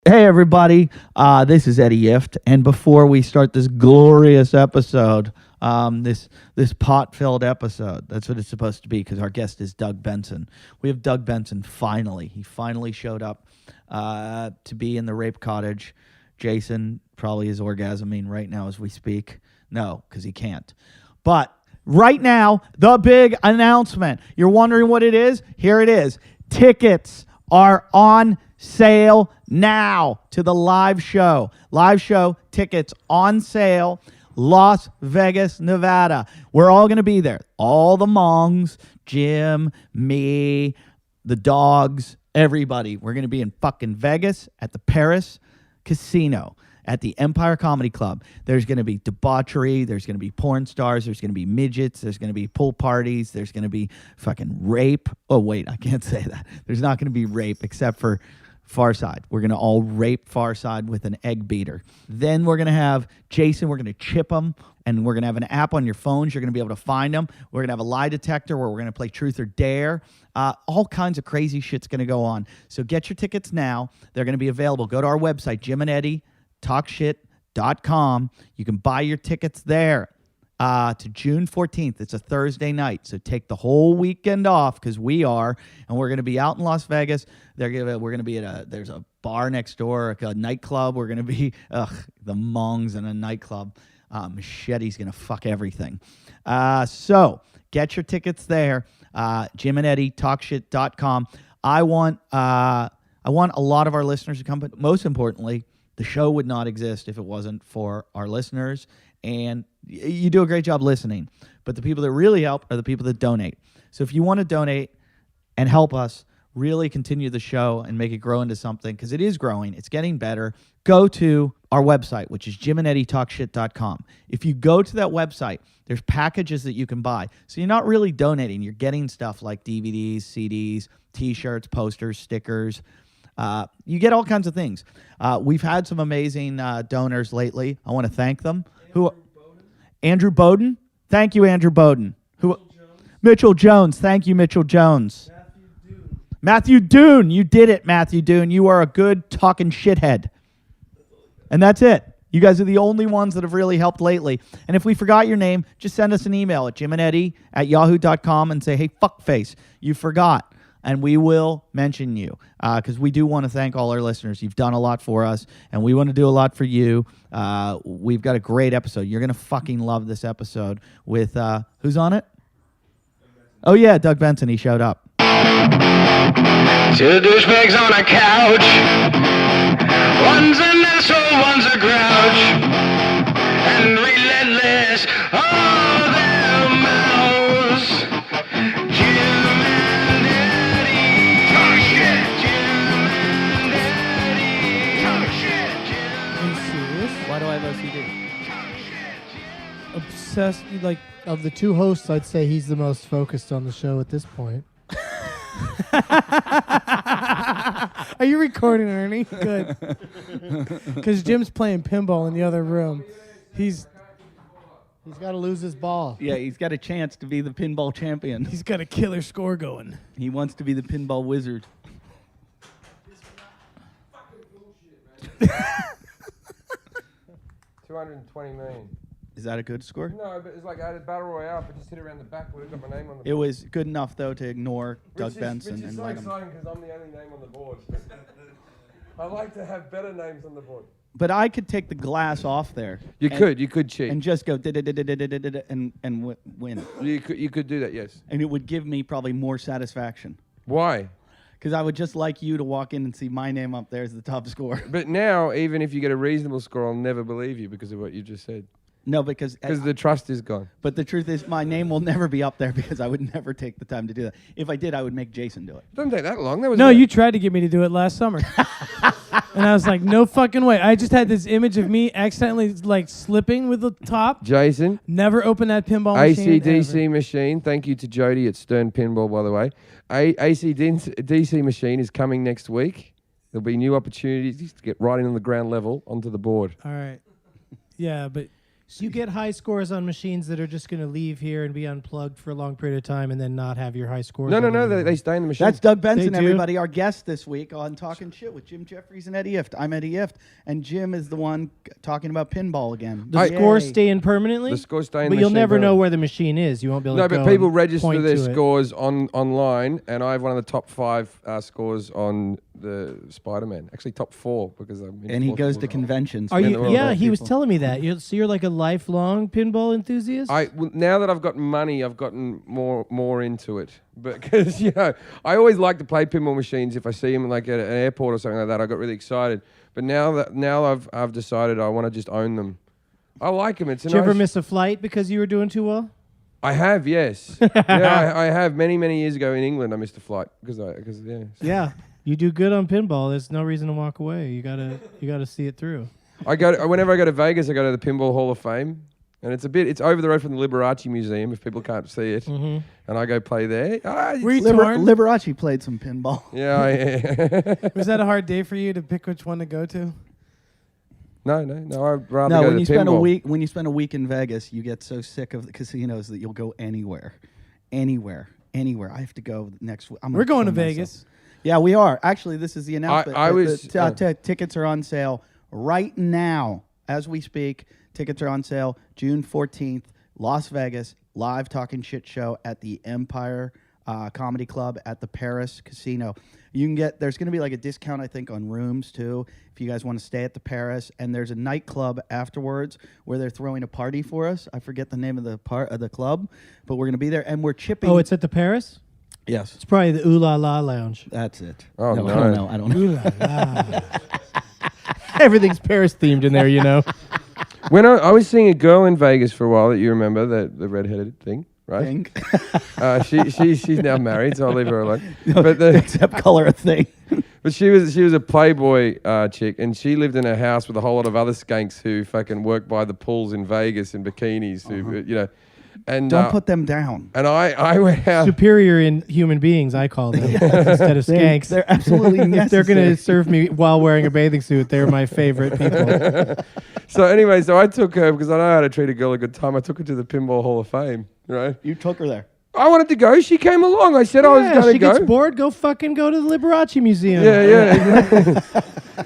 Hey everybody, this is Eddie Yift, and before we start this glorious episode, this pot-filled episode, that's what it's supposed to be because our guest is Doug Benson. We have Doug Benson finally. He finally showed up to be in the rape cottage. Jason probably is orgasming right now as we speak. No, because he can't. But right now, the big announcement. You're wondering what it is? Here it is. Tickets are on sale now to the live show. Live show tickets on sale, Las Vegas, Nevada. We're all going to be there. All the mongs, Jim, me, the dogs, everybody. We're going to be in fucking Vegas at the Paris Casino at the Empire Comedy Club. There's going to be debauchery. There's going to be porn stars. There's going to be midgets. There's going to be pool parties. There's going to be fucking rape. Oh, wait, I can't say that. There's not going to be rape except for Farside. We're going to all rape Farside with an egg beater. Then we're going to have Jason. We're going to chip him, and we're going to have an app on your phones. You're going to be able to find them. We're going to have a lie detector where we're going to play truth or dare. All kinds of crazy shit's going to go on. So get your tickets now. They're going to be available. Go to our website, Jim and Eddie, talkshit.com. You can buy your tickets there to June 14th. It's a Thursday night, so take the whole weekend off because we are, and we're going to be out in Las Vegas. We're going to be at there's a bar next door, a nightclub. We're going to be, the mongs in a nightclub. Machete's going to fuck everything. So get your tickets there, Jim and Eddie, talkshit.com. I want a lot of our listeners to come, but most importantly, the show would not exist if it wasn't for our listeners, and you do a great job listening. But the people that really help are the people that donate. So if you want to donate and help us really continue the show and make it grow into something, because it is growing, it's getting better, go to our website, which is jimandeddytalkshit.com. If you go to that website, there's packages that you can buy. So you're not really donating. You're getting stuff like DVDs, CDs, T-shirts, posters, stickers. You get all kinds of things. We've had some amazing donors lately. I want to thank them. Andrew Bowden. Thank you, Andrew Bowden. Mitchell Jones. Thank you, Mitchell Jones. Matthew Doon. You did it, Matthew Doon. You are a good talking shithead. And that's it. You guys are the only ones that have really helped lately. And if we forgot your name, just send us an email at jimandeddy@yahoo.com and say, hey, fuckface, you forgot. And we will mention you because we do want to thank all our listeners. You've done a lot for us, and we want to do a lot for you. We've got a great episode. You're going to fucking love this episode with, who's on it? Oh, yeah, Doug Benson. He showed up. Two douchebags on a couch. One's an asshole, one's a grouch. And relentless, all their mouths. Jim and Eddie. Talk shit. Jim and Eddie. Talk shit. Are you serious? Why do I have OCD? Obsessed, like, of the two hosts, I'd say he's the most focused on the show at this point. Are you recording, Ernie? Good. Because Jim's playing pinball in the other room. He's got to lose his ball. Yeah, he's got a chance to be the pinball champion. He's got a killer score going. He wants to be the pinball wizard. 220 million. Is that a good score? No, but it's like I had a battle royale, but just hit around the back. Would have got my name on the board. It was good enough, though, to ignore Doug Benson which is and so let him. exciting because I'm the only name on the board. I like to have better names on the board. But I could take the glass off there. You could cheat. And just go and win. You could do that, yes. And it would give me probably more satisfaction. Why? Because I would just like you to walk in and see my name up there as the top score. But now, even if you get a reasonable score, I'll never believe you because of what you just said. No, because the trust is gone. But the truth is, my name will never be up there because I would never take the time to do that. If I did, I would make Jason do it. It doesn't take that long. That was No, you tried to get me to do it last summer. And I was like, no fucking way. I just had this image of me accidentally, like, slipping with the top. Jason. Never open that pinball machine. ACDC machine. Thank you to Jody at Stern Pinball, by the way. ACDC machine is coming next week. There'll be new opportunities to get right in on the ground level onto the board. All right. Yeah, but So you get high scores on machines that are just going to leave here and be unplugged for a long period of time and then not have your high scores. No, on them they anymore. stay in the machine. That's Doug Benson, They do? everybody. Our guest this week on Talkin Shit with Jim Jeffries and Eddie Ift. I'm Eddie Ift, and Jim is the one talking about pinball again. The Yay. scores stay in permanently? The scores stay in But the you'll machine never know forever. where the machine is. You won't be able No, to go but people and register point their to it. scores online, and I have one of the top 5 scores on the Spider-Man. Actually, top 4 because I'm. And he goes to conventions. Are with you? the world Yeah, of he was people. telling me that. So you're like a lifelong pinball enthusiast? Now that I've got money, I've gotten more into it. Because I always like to play pinball machines. If I see them like at an airport or something like that, I got really excited. But now I've decided I want to just own them. I like them. It's a Did you ever nice- miss a flight because you were doing too well? I have, yes. Yeah, I have. Many years ago in England, I missed a flight because yeah. Yeah. You do good on pinball. There's no reason to walk away. You gotta see it through. Whenever I go to Vegas, I go to the Pinball Hall of Fame, and it's over the road from the Liberace Museum if people can't see it, and I go play there. Were you torn? Liberace played some pinball. Yeah. Was that a hard day for you to pick which one to go to? No. I'd rather No, go when to you the spend pinball. when you spend a week in Vegas, you get so sick of the casinos that you'll go anywhere. I have to go next week. We're going to Vegas. Yeah, we are. Actually, this is the announcement. I The- was- the tickets are on sale right now as we speak. Tickets are on sale June 14th, Las Vegas, live Talkin Shit show at the Empire Comedy Club at the Paris Casino. You can get, there's going to be like a discount, I think, on rooms too, if you guys want to stay at the Paris. And there's a nightclub afterwards where they're throwing a party for us. I forget the name of the club, but we're going to be there. And we're chipping. Oh, it's at the Paris? Yes. It's probably the Ooh La La Lounge. That's it. Oh, no. I don't know. Ooh La La. Everything's Paris themed in there, you know. When I was seeing a girl in Vegas for a while that you remember, the redheaded thing, right? Thing. She's now married, so I'll leave her alone. But Except color a thing. But she was a Playboy chick, and she lived in a house with a whole lot of other skanks who fucking work by the pools in Vegas in bikinis, who and Don't put them down. and I went out. Superior in human beings, I call them, instead of skanks. They're absolutely If they're going to necessary. serve me while wearing a bathing suit, they're my favorite people. So anyway, I took her because I know how to treat a girl a good time. I took her to the Pinball Hall of Fame, right? You took her there. I wanted to go. She came along. I said I was Yeah, going to she go. gets bored, go fucking go to the Liberace Museum. Yeah.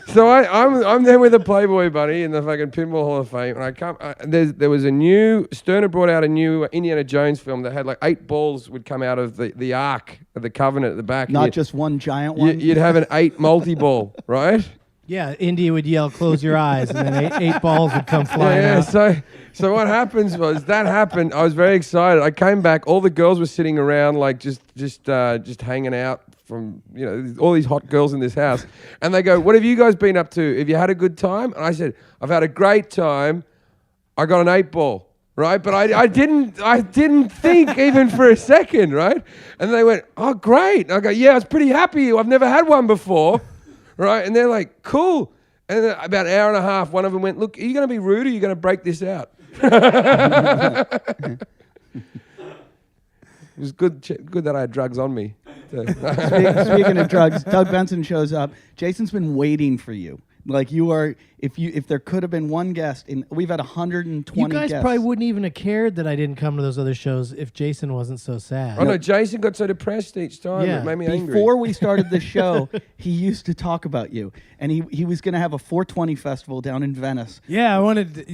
So I'm there with a Playboy bunny in the fucking Pinball Hall of Fame, and I come. There was a new Sterner brought out a new Indiana Jones film that had like 8 balls would come out of the Ark of the Covenant at the back. Not just one giant one. You'd have an 8 multi-ball, right? Yeah, India would yell, "Close your eyes," and then eight balls would come flying Yeah. out. So what happens was that happened. I was very excited. I came back. All the girls were sitting around, like just hanging out from all these hot girls in this house, and they go, "What have you guys been up to? Have you had a good time?" And I said, "I've had a great time. I got an 8 ball." Right, but I didn't think even for a second, right? And they went, "Oh, great!" And I go, "Yeah, I was pretty happy. I've never had one before." Right, and they're like, "Cool." And then about an hour and a half, one of them went, "Look, are you going to be rude or are you going to break this out?" It was good that I had drugs on me. Speaking of drugs, Doug Benson shows up. Jason's been waiting for you. Like you are, if there could have been one guest we've had 120 You guys guests. probably wouldn't even have cared that I didn't come to those other shows if Jason wasn't so sad. Oh no, Jason got so depressed each time Yeah. it made me angry. Before we started the show, he used to talk about you, and he was going to have a 420 festival down in Venice. Yeah,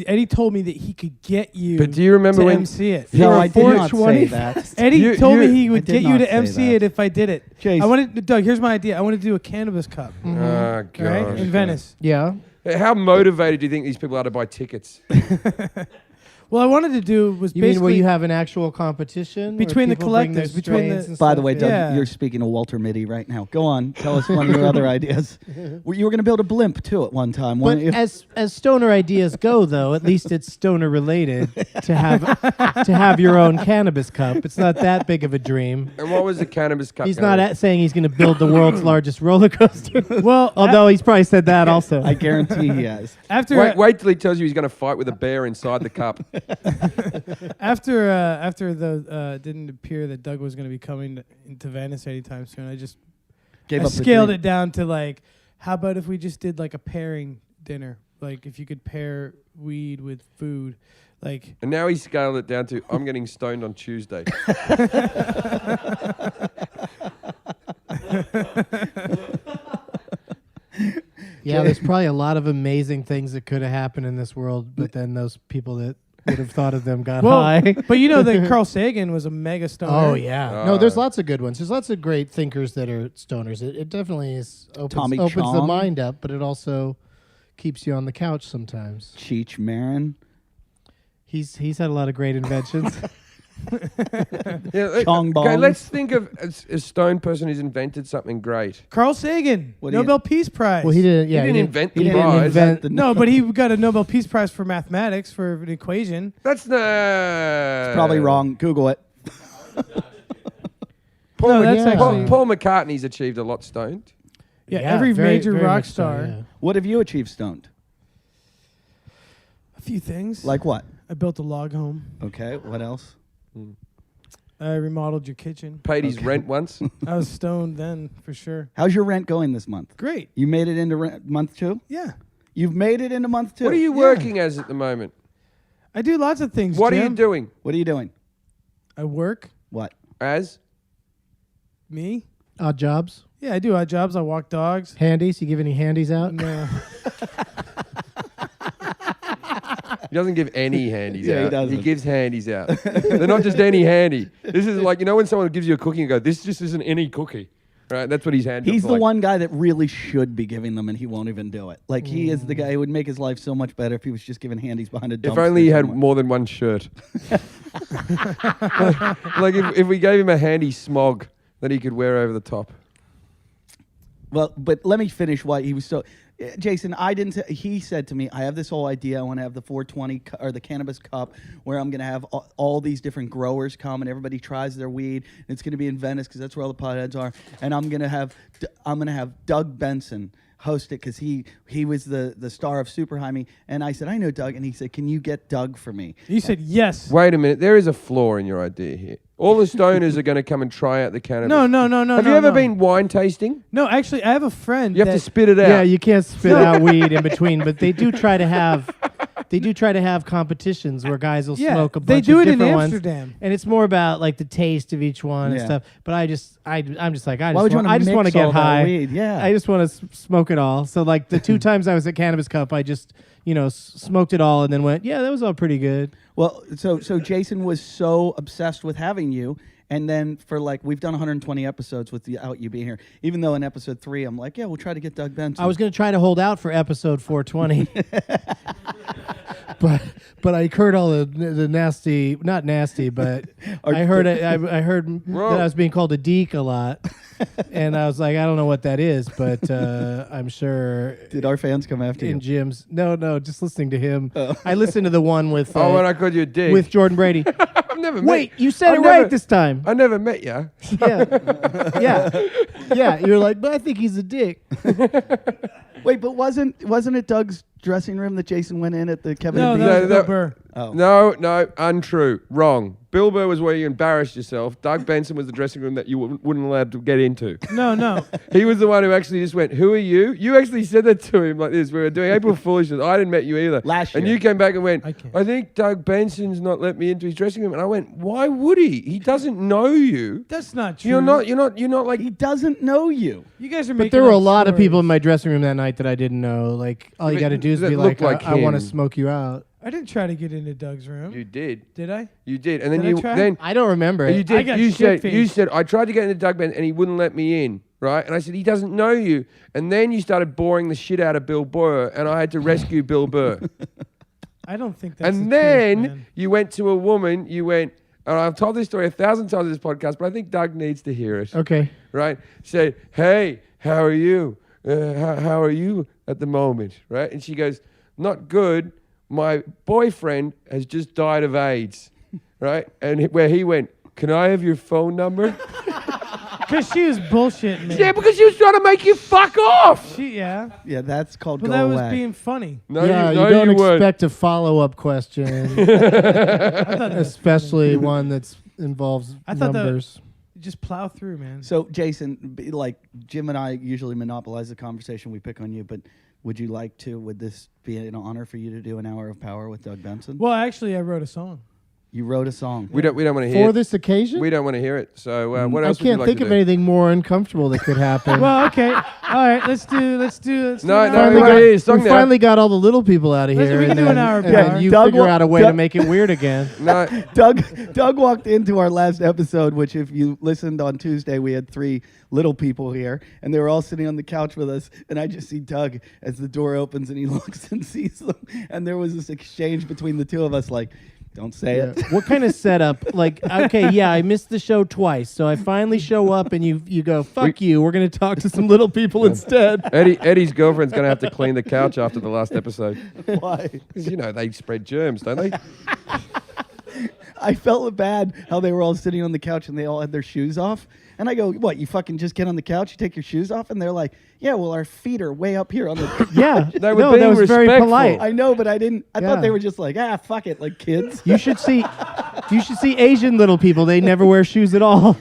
Eddie told me that he could get you. But do you remember to when MC it? No, were I did not 420 say that. Eddie told me he would I did get you not to say MC that. it if I did it. Jason. Doug, here's my idea. I want to do a cannabis cup, Oh, right, gosh. in Venice. Yeah. How motivated do you think these people are to buy tickets? Well, I wanted to do was You mean basically where you have an actual competition? where Between the people bring their collectors, between strains the- and By stuff? the way, Yeah. Doug, Yeah. you're speaking to Walter Mitty right now. Go on, tell us one of your other ideas. Well, you were going to build a blimp too at one time. But weren't you? as stoner ideas go, though, at least it's stoner related to have your own cannabis cup. It's not that big of a dream. And what was the cannabis cup? He's gonna not be? saying he's going to build the world's largest roller coaster. well, Although he's probably said that also. I guarantee he has. after Wait till he tells you he's going to fight with a bear inside the cup. after the didn't appear that Doug was going to be coming into Venice anytime soon, I Gave I up the scaled dream. it down to like, how about if we just did like a pairing dinner like if you could pair weed with food, like And now he's scaled it down to I'm getting stoned on Tuesday. Yeah, there's probably a lot of amazing things that could have happened in this world, but then those people that would have thought of them got high. but you know that Carl Sagan was a mega stoner. Oh yeah, no, there's lots of good ones. There's lots of great thinkers that are stoners. It definitely is Tommy opens the Chong. mind up, but it also keeps you on the couch sometimes. Cheech Marin. He's had a lot of great inventions. Yeah, Chong okay, Bong. let's think of a stoned person who's invented something great. Carl Sagan, What do you- Nobel Peace Prize. Well, he didn't. Yeah, he didn't invent the he didn't prize. invent- No, but he got a Nobel Peace Prize for mathematics for an equation. That's not Probably wrong. Google it. Paul, No, that's actually- Paul McCartney's achieved a lot stoned. Yeah, every very- major very rock much so, star. yeah. What have you achieved stoned? A few things. Like what? I built a log home. Okay. What else? I remodeled your kitchen. Paid his rent once. I was stoned then, for sure. How's your rent going this month? Great. You made it into month 2? Yeah. You've made it into month 2. What are you working as at the moment? I do lots of things, What are you Jim. doing What are you doing? I work. What? as? Me? Odd jobs, Yeah, I do odd jobs. I walk dogs. handies. You give any handies out? No. He doesn't give any handies Yeah, he out. doesn't. Gives handies out. They're not just any handy. This is like, you know when someone gives you a cookie and go, this just isn't any cookie. Right? That's what he's hand He's jobs the like. one guy that really should be giving them, and he won't even do it. Like, he is the guy who would make his life so much better if he was just giving handies behind a dumpster. If only he had somewhere. more than one shirt. Like if we gave him a handy smog that he could wear over the top. Well, but let me finish why he was so... Jason, I didn't... He said to me, I have this whole idea. I want to have the 420 or the cannabis cup where I'm going to have all these different growers come and everybody tries their weed. And it's going to be in Venice because that's where all the potheads are. And I'm going to have Doug Benson host it because he was the star of Super Jaime. And I said, I know Doug. And he said, can you get Doug for me? You said yes. Wait a minute. There is a flaw in your idea here. All the stoners are going to come and try out the cannabis. No. Have you ever been wine tasting? No, actually, I have a friend. You have to that- spit it out. Yeah, you can't spit out weed in between, but they do try to have competitions where guys will Yeah, smoke a they bunch do of it in different ones. Amsterdam. And it's more about like the taste of each one and Yeah. stuff. But I'm just like Why would you I wanna just want to mix get all that high. weed? Yeah. I just want to smoke it all. So like the 2 times I was at Cannabis Cup, I just smoked it all and then went, yeah, that was all pretty good. Well, so Jason was so obsessed with having you, and then for we've done 120 episodes without you being here. Even though in episode 3, I'm like, yeah, we'll try to get Doug Benson. I was going to try to hold out for episode 420. But I heard all the nasty, not nasty, but I heard I heard that I was being called a deek a lot, and I was like, I don't know what that is, but I'm sure. Did our fans come after In you? Jim's, no, just listening to him. I listened to the one with when I called you a dick. with Jordan Brady. I've never Wait, met you said I've it never- right this time. I never met you. Yeah. You're like, but I think he's a dick. Wait, but wasn't it Doug's dressing room that Jason went in at the Kevin No, and that Bean? was No, Bill that- Burr. Oh. No, untrue. Wrong. Bill Burr was where you embarrassed yourself. Doug Benson was the dressing room that you wouldn't allowed to get into. No. He was the one who actually just went, who are you? You actually said that to him like this. We were doing April Foolishness. I didn't met you either. Last And year. you came back and went, I can't. I think Doug Benson's not let me into his dressing room. And I went, why would he? He doesn't know you. That's not true. You're not like, He doesn't know you. You guys are making But there were a up lot of people in stories. my dressing room that night that I didn't know. Like, all you got to do is that be looked like, like I want to him. smoke you out. I didn't try to get into Doug's room. you did. Did I? You did. And then Did I try? then I don't remember it. you did. I got You shit-faced. said I tried to get into Doug Benson and he wouldn't let me in, right? And I said he doesn't know you. And then you started boring the shit out of Bill Burr, and I had to rescue Bill Burr. I don't think that's And the then truth, man. you went to a woman. You went, and I've told this story 1,000 times in this podcast, but I think Doug needs to hear it. Okay. Right? Said, hey, how are you? How are you at the moment? Right? And she goes, not good. My boyfriend has just died of AIDS. Right? And where he went, can I have your phone number? Because she was bullshitting me. Yeah, because she was trying to make you fuck off. Yeah. Yeah, that's called But go that was away. being funny. No, yeah, you, no, you don't you weren't. expect a follow-up question, I thought that was especially one that involves I thought that- numbers. just plow through, man. So, Jason, like Jim and I usually monopolize the conversation. We pick on you, but would this be an honor for you to do an hour of power with Doug Benson? Well, actually, I wrote a song. You wrote a song. We don't want to hear For this occasion? We don't want to hear it. So what I else would you can't like think to of do? anything more uncomfortable that could happen. Well, okay. All right, let's do. No, an no, hour we of wanna power. hear your song we now. finally got all the little people out of Let's- here. we can and do an then- hour of and then power. you Doug figure wa- out a way Doug- to make it weird again. No, Doug walked into our last episode, which if you listened on Tuesday, we had 3 little people here, and they were all sitting on the couch with us, and I just see Doug as the door opens, and he looks and sees them, and there was this exchange between the two of us, like, don't say it. What kind of setup? Like, okay, yeah, I missed the show twice, so I finally show up, and you go, fuck you, we're going to talk to some little people instead. Eddie's girlfriend's going to have to clean the couch after the last episode. Why? Because, they spread germs, don't they? I felt bad how they were all sitting on the couch, and they all had their shoes off. And I go, what, you fucking just get on the couch, you take your shoes off? And they're like, yeah, well, our feet are way up here on the... Yeah, They were no, being that was very respectful. polite. I know, but I didn't... I thought Yeah. they were just like, fuck it, like kids. You should see Asian little people. They never wear shoes at all.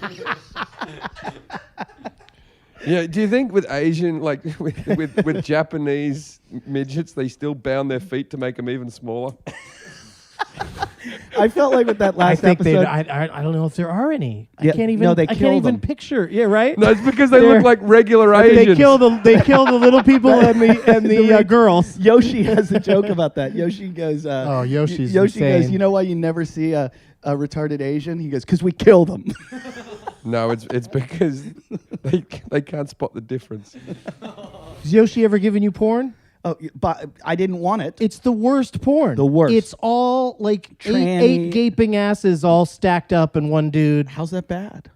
Yeah. Do you think with Asian, like with Japanese midgets, they still bound their feet to make them even smaller? I felt like with that I last think they. episode... I don't know if there are any. Yeah, I can't even. no, they I kill can't even them. picture. Yeah, right. No, it's because they They're- look like regular They Asians. kill the little people and the girls. Yoshi has a joke about that. Yoshi goes... Oh, Yoshi's Yoshi goes, insane. you know why you never see a retarded Asian? He goes, because we kill them. No, it's because they can't spot the difference. Has Yoshi ever given you porn? Oh, but I didn't want it. It's the worst porn. The worst. It's all like Tranny. eight gaping asses all stacked up in one dude. How's that bad?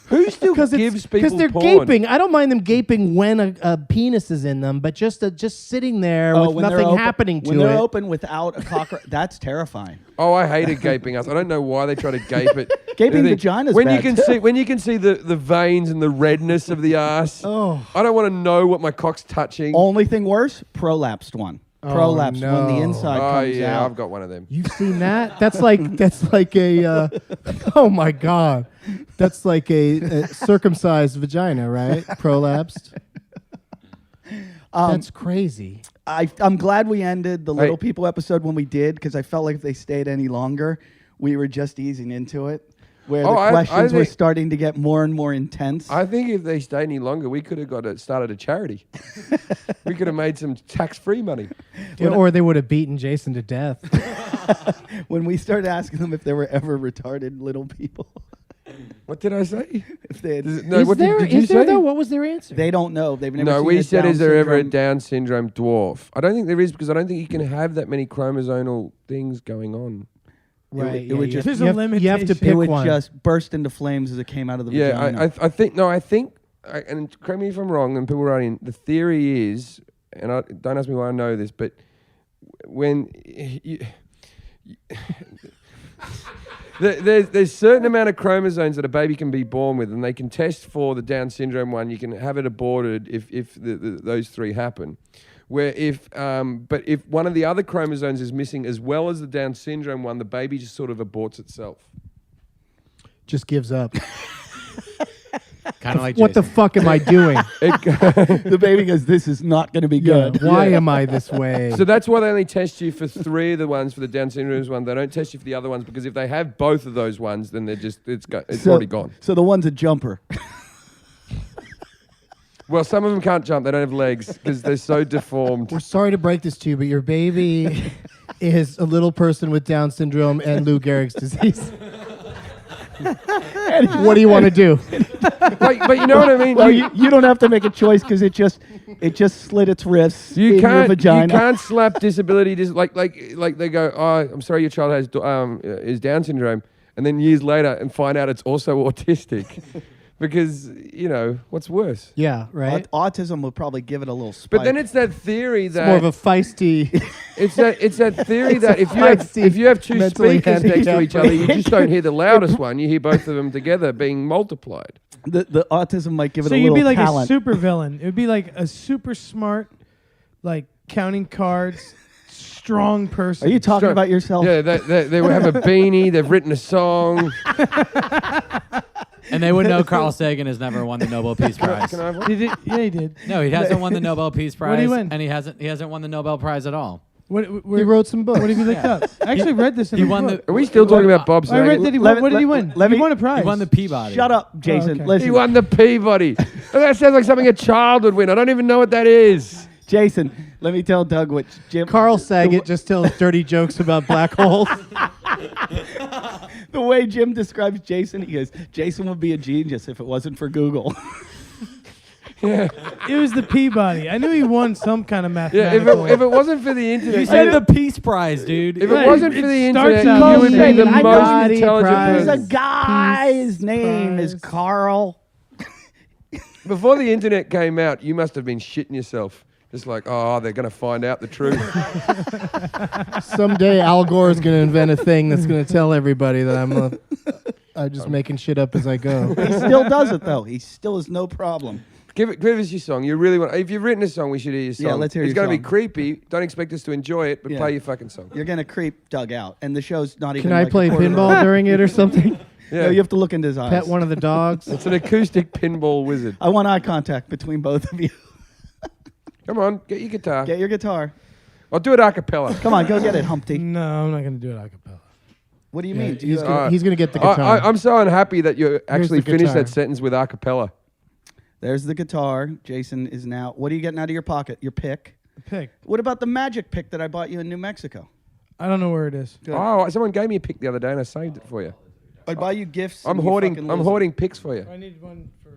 Who still Because gives people they're porn? gaping. I don't mind them gaping when a penis is in them, but just sitting there with when they're nothing open- happening to when they're it. open without a cockroach, that's terrifying. Oh, I hated gaping ass. I don't know why they try to gape it. Gaping They- vagina's when you bad can too. see when you can see the veins and the redness of the ass. Oh. I don't want to know what my cock's touching. Only thing worse, prolapsed one. Prolapsed when the no. inside Oh comes yeah, out. I've got one of them. You've seen that? That's like a oh my god. That's like a circumcised vagina, right? Prolapsed. That's crazy. I'm glad we ended the Little Hey. People episode when we did, because I felt like if they stayed any longer, we were just easing into it. Where Oh, the I questions were think- starting to get more and more intense. I think if they stayed any longer, we could have started a charity. We could have made some tax-free money. Or they would have beaten Jason to death. When we started asking them if there were ever retarded little people, What did I say? if they had, No, Is what there, did you is there say? though? What was their answer? they don't know. They've never No, seen we a said, Down is there ever a syndrome. Down syndrome dwarf? I don't think there is, because I don't think you can have that many chromosomal things going on. Right. it would just- There's you a have, you have to limitation. pick It would one. just burst into flames as it came out of the Yeah, vagina. I think, and correct me if I'm wrong, and people writing, the theory is, and don't ask me why I know this, but when there's certain amount of chromosomes that a baby can be born with, and they can test for the Down syndrome one. You can have it aborted if those 3 happen. But if one of the other chromosomes is missing as well as the Down syndrome one, the baby just sort of aborts itself. Just gives up. Kind of like What the Jason. fuck am I doing? the baby goes, "This is not going to be Yeah, good." why am I this way? So that's why they only test you for 3 of the ones for the Down syndrome one. They don't test you for the other ones, because if they have both of those ones, then it's already gone. So the one's a jumper. Well, some of them can't jump; they don't have legs because they're so deformed. We're sorry to break this to you, but your baby is a little person with Down syndrome and Lou Gehrig's disease. What do you want to do? But you know what I mean. Well, you don't have to make a choice because it just slit its wrists in your vagina. You can't slap disability like they go. Oh, I'm sorry, your child has is Down syndrome, and then years later and find out it's also autistic, because what's worse. Yeah, right. Autism will probably give it a little spike. But then it's that theory that More of a feisty. it's that theory that if feisty, you have 2 mentally speakers next to handicapped each other, you just don't hear the loudest one. You hear both of them together being multiplied. the autism might give it So a you'd little be like talent. a super villain. It would be like a super smart, like counting cards, strong person. Are you talking Sure. about yourself? Yeah, they will have a beanie. They've written a song. And they would know Carl Sagan has never won the Nobel Peace Prize. Can I have one? Did it? Yeah, he did. No, he hasn't won the Nobel Peace Prize. What did he win? And he hasn't won the Nobel Prize at all. What, He wrote some books. What have you looked up? I actually read this in He the won book. the. Are we still talking about Bob I read Sagan? that he Let- won. What did he let- win? let He me- won a prize. He won the Peabody. Shut up, Jason. okay. Listen, He won the Peabody. That sounds like something a child would win. I don't even know what that is. Jason. Let me tell Doug what Jim. Carl Saget just tells dirty jokes about black holes. The way Jim describes Jason, he goes, "Jason would be a genius if it wasn't for Google." It was the Peabody. I knew he won some kind of Yeah, mathematical. if it wasn't for the internet, You said the Peace Prize, dude. if it Right, wasn't it for the starts internet, out you would be Sagan. the I know most the intelligent prize. He's a person. guy. His name is Prize. Carl. Before the internet came out, you must have been shitting yourself. Just like, oh, they're going to find out the truth. Someday Al Gore is going to invent a thing that's going to tell everybody that I'm just making shit up as I go. He still does it though. He still has no problem. Give us your song. You really want? If you've written a song, we should hear your song. Yeah, let's hear It's your going to be song. creepy. Don't expect us to enjoy it, but Yeah. play your fucking song. You're gonna creep Doug out, and the show's not even. Can I like play a quarter pinball of- during it or something? Yeah, No, you have to look into his eyes. Pet one of the dogs? it's an acoustic pinball wizard. I want eye contact between both of you. Come on, get your guitar. Get your guitar. I'll do it a cappella. Come on, go get it, Humpty. No, I'm not going to do it a cappella. What do you mean? Do you, He's gonna get the guitar. I'm so unhappy that you actually the finished guitar. that sentence with a cappella. There's the guitar. Jason is now. What are you getting out of your pocket? Your pick. Pick. What about the magic pick that I bought you in New Mexico? I don't know where it is. Good. Oh, someone gave me a pick the other day and I saved it for you. I buy you gifts. I'm and you hoarding. fucking I'm lose it. hoarding picks for you. I need one for.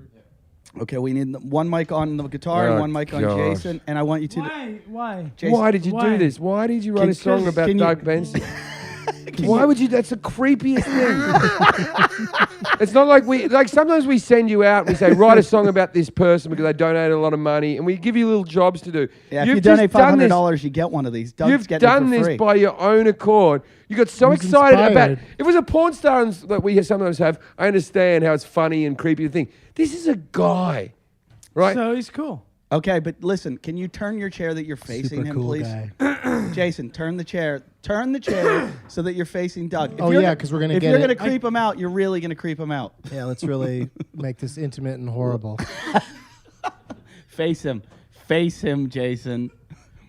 Okay, we need one mic on the guitar Oh, and one mic on gosh. Jason, and I want you to. Why? Why? Jason, Why did you Why? do this? Why did you write Can- a song can about you- Doug Benson? Why would you? That's the creepiest thing. It's not like sometimes we send you out and we say write a song about this person because they donated a lot of money and we give you little jobs to do. Yeah, if You've you donate just done this- $500, you get one of these. Doug's You've getting done it for this free. by your own accord. You got so Who's excited about. inspired? If it was a porn star that we sometimes have, I understand how it's funny and creepy to think. This is a guy, right? So he's cool. Okay, but listen, can you turn your chair that you're facing Super him, cool please? guy. Jason, turn the chair. Turn the chair so that you're facing Doug. If Oh, you're yeah, gonna- 'cause we're gonna If get you're it. gonna creep him out, you're really gonna creep him out. Yeah, let's really make this intimate and horrible. Face him. Face him, Jason.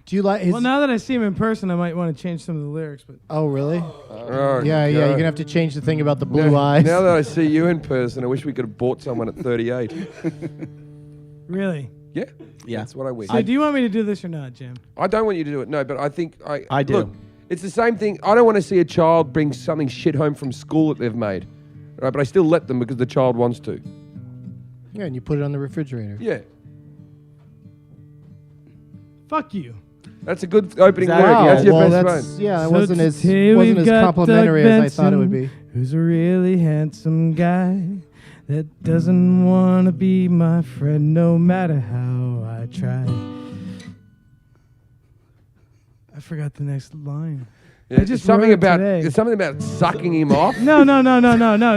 Do you like his? Well, now that I see him in person, I might want to change some of the lyrics. But Oh, really? Oh, Yeah, yeah. You're God. gonna have to change the thing about the blue now, eyes. Now that I see you in person, I wish we could have bought someone at 38. really, Yeah, Yeah. that's what I wish. so do you want me to do this or not, Jim? I don't want you to do it. No, but I think I do. Look, it's the same thing. I don't want to see a child bring something shit home from school that they've made, right? But I still let them because the child wants to. Yeah, and you put it on the refrigerator. Yeah, Fuck you. that's a good opening Is that- word. Wow, That's your well, best that's friend. yeah. That So wasn't as today wasn't we've as got complimentary Doug as I thought it would be. Benson, who's a really handsome guy that doesn't want to be my friend no matter how I try. I forgot the next line. Yeah, I just it's something wrote it about today. it's something about sucking him off. No.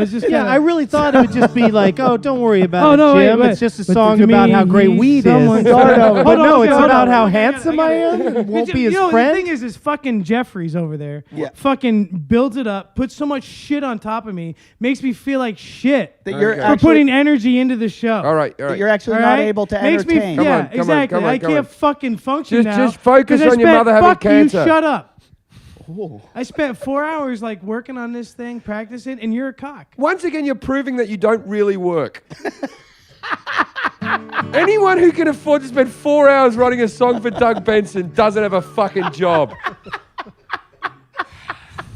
It's just Yeah, kinda- I really thought it would just be like, oh, don't worry about Oh, it, no, Jim. wait. It's just a But song to about me, how great he's weed someone- is. Hold on, But hold no, on, it's hold about on. how I got it, handsome I am. and won't be his The friend. thing is fucking Jeffries over there Yeah. fucking builds it up, puts so much shit on top of me, makes me feel like shit That you're Okay. for actually, putting energy into the show. All right, all that right. you're actually All not right? able to Makes entertain. Me, Come yeah, on, come on, exactly. come on, I come can't on. fucking function now. Just focus 'cause I on your spent- mother having fuck cancer. You, shut up. Oh. I spent 4 hours like working on this thing, practicing, and you're a cock. Once again, you're proving that you don't really work. Anyone who can afford to spend 4 hours writing a song for Doug Benson doesn't have a fucking job.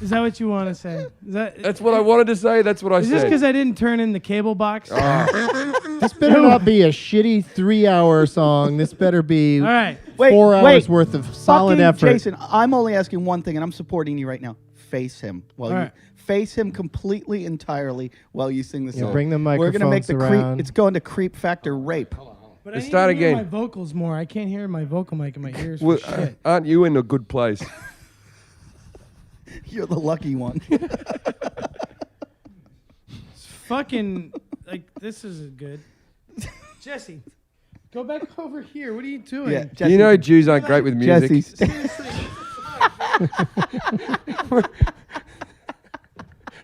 Is that what you want to say? That's what I wanted to say. That's what I Is this said. because I didn't turn in the cable box? This better not be a shitty 3-hour song. This better be All right. Wait, 4 hours wait. worth of solid Fucking effort. Jason, I'm only asking one thing, and I'm supporting you right now. Face him. Well, All you right. face him completely, entirely while you sing the Yeah, song. bring the We're gonna make microphones the around. creep. It's going to creep factor rape. But Let's I need start to hear again. my vocals more. I can't hear my vocal mic in my ears for Well, shit. aren't you in a good place? You're the lucky one. Fucking, like, this isn't good. Jesse, go back over here. What are you doing? yeah, Do you know Jews aren't great with music? Jesse.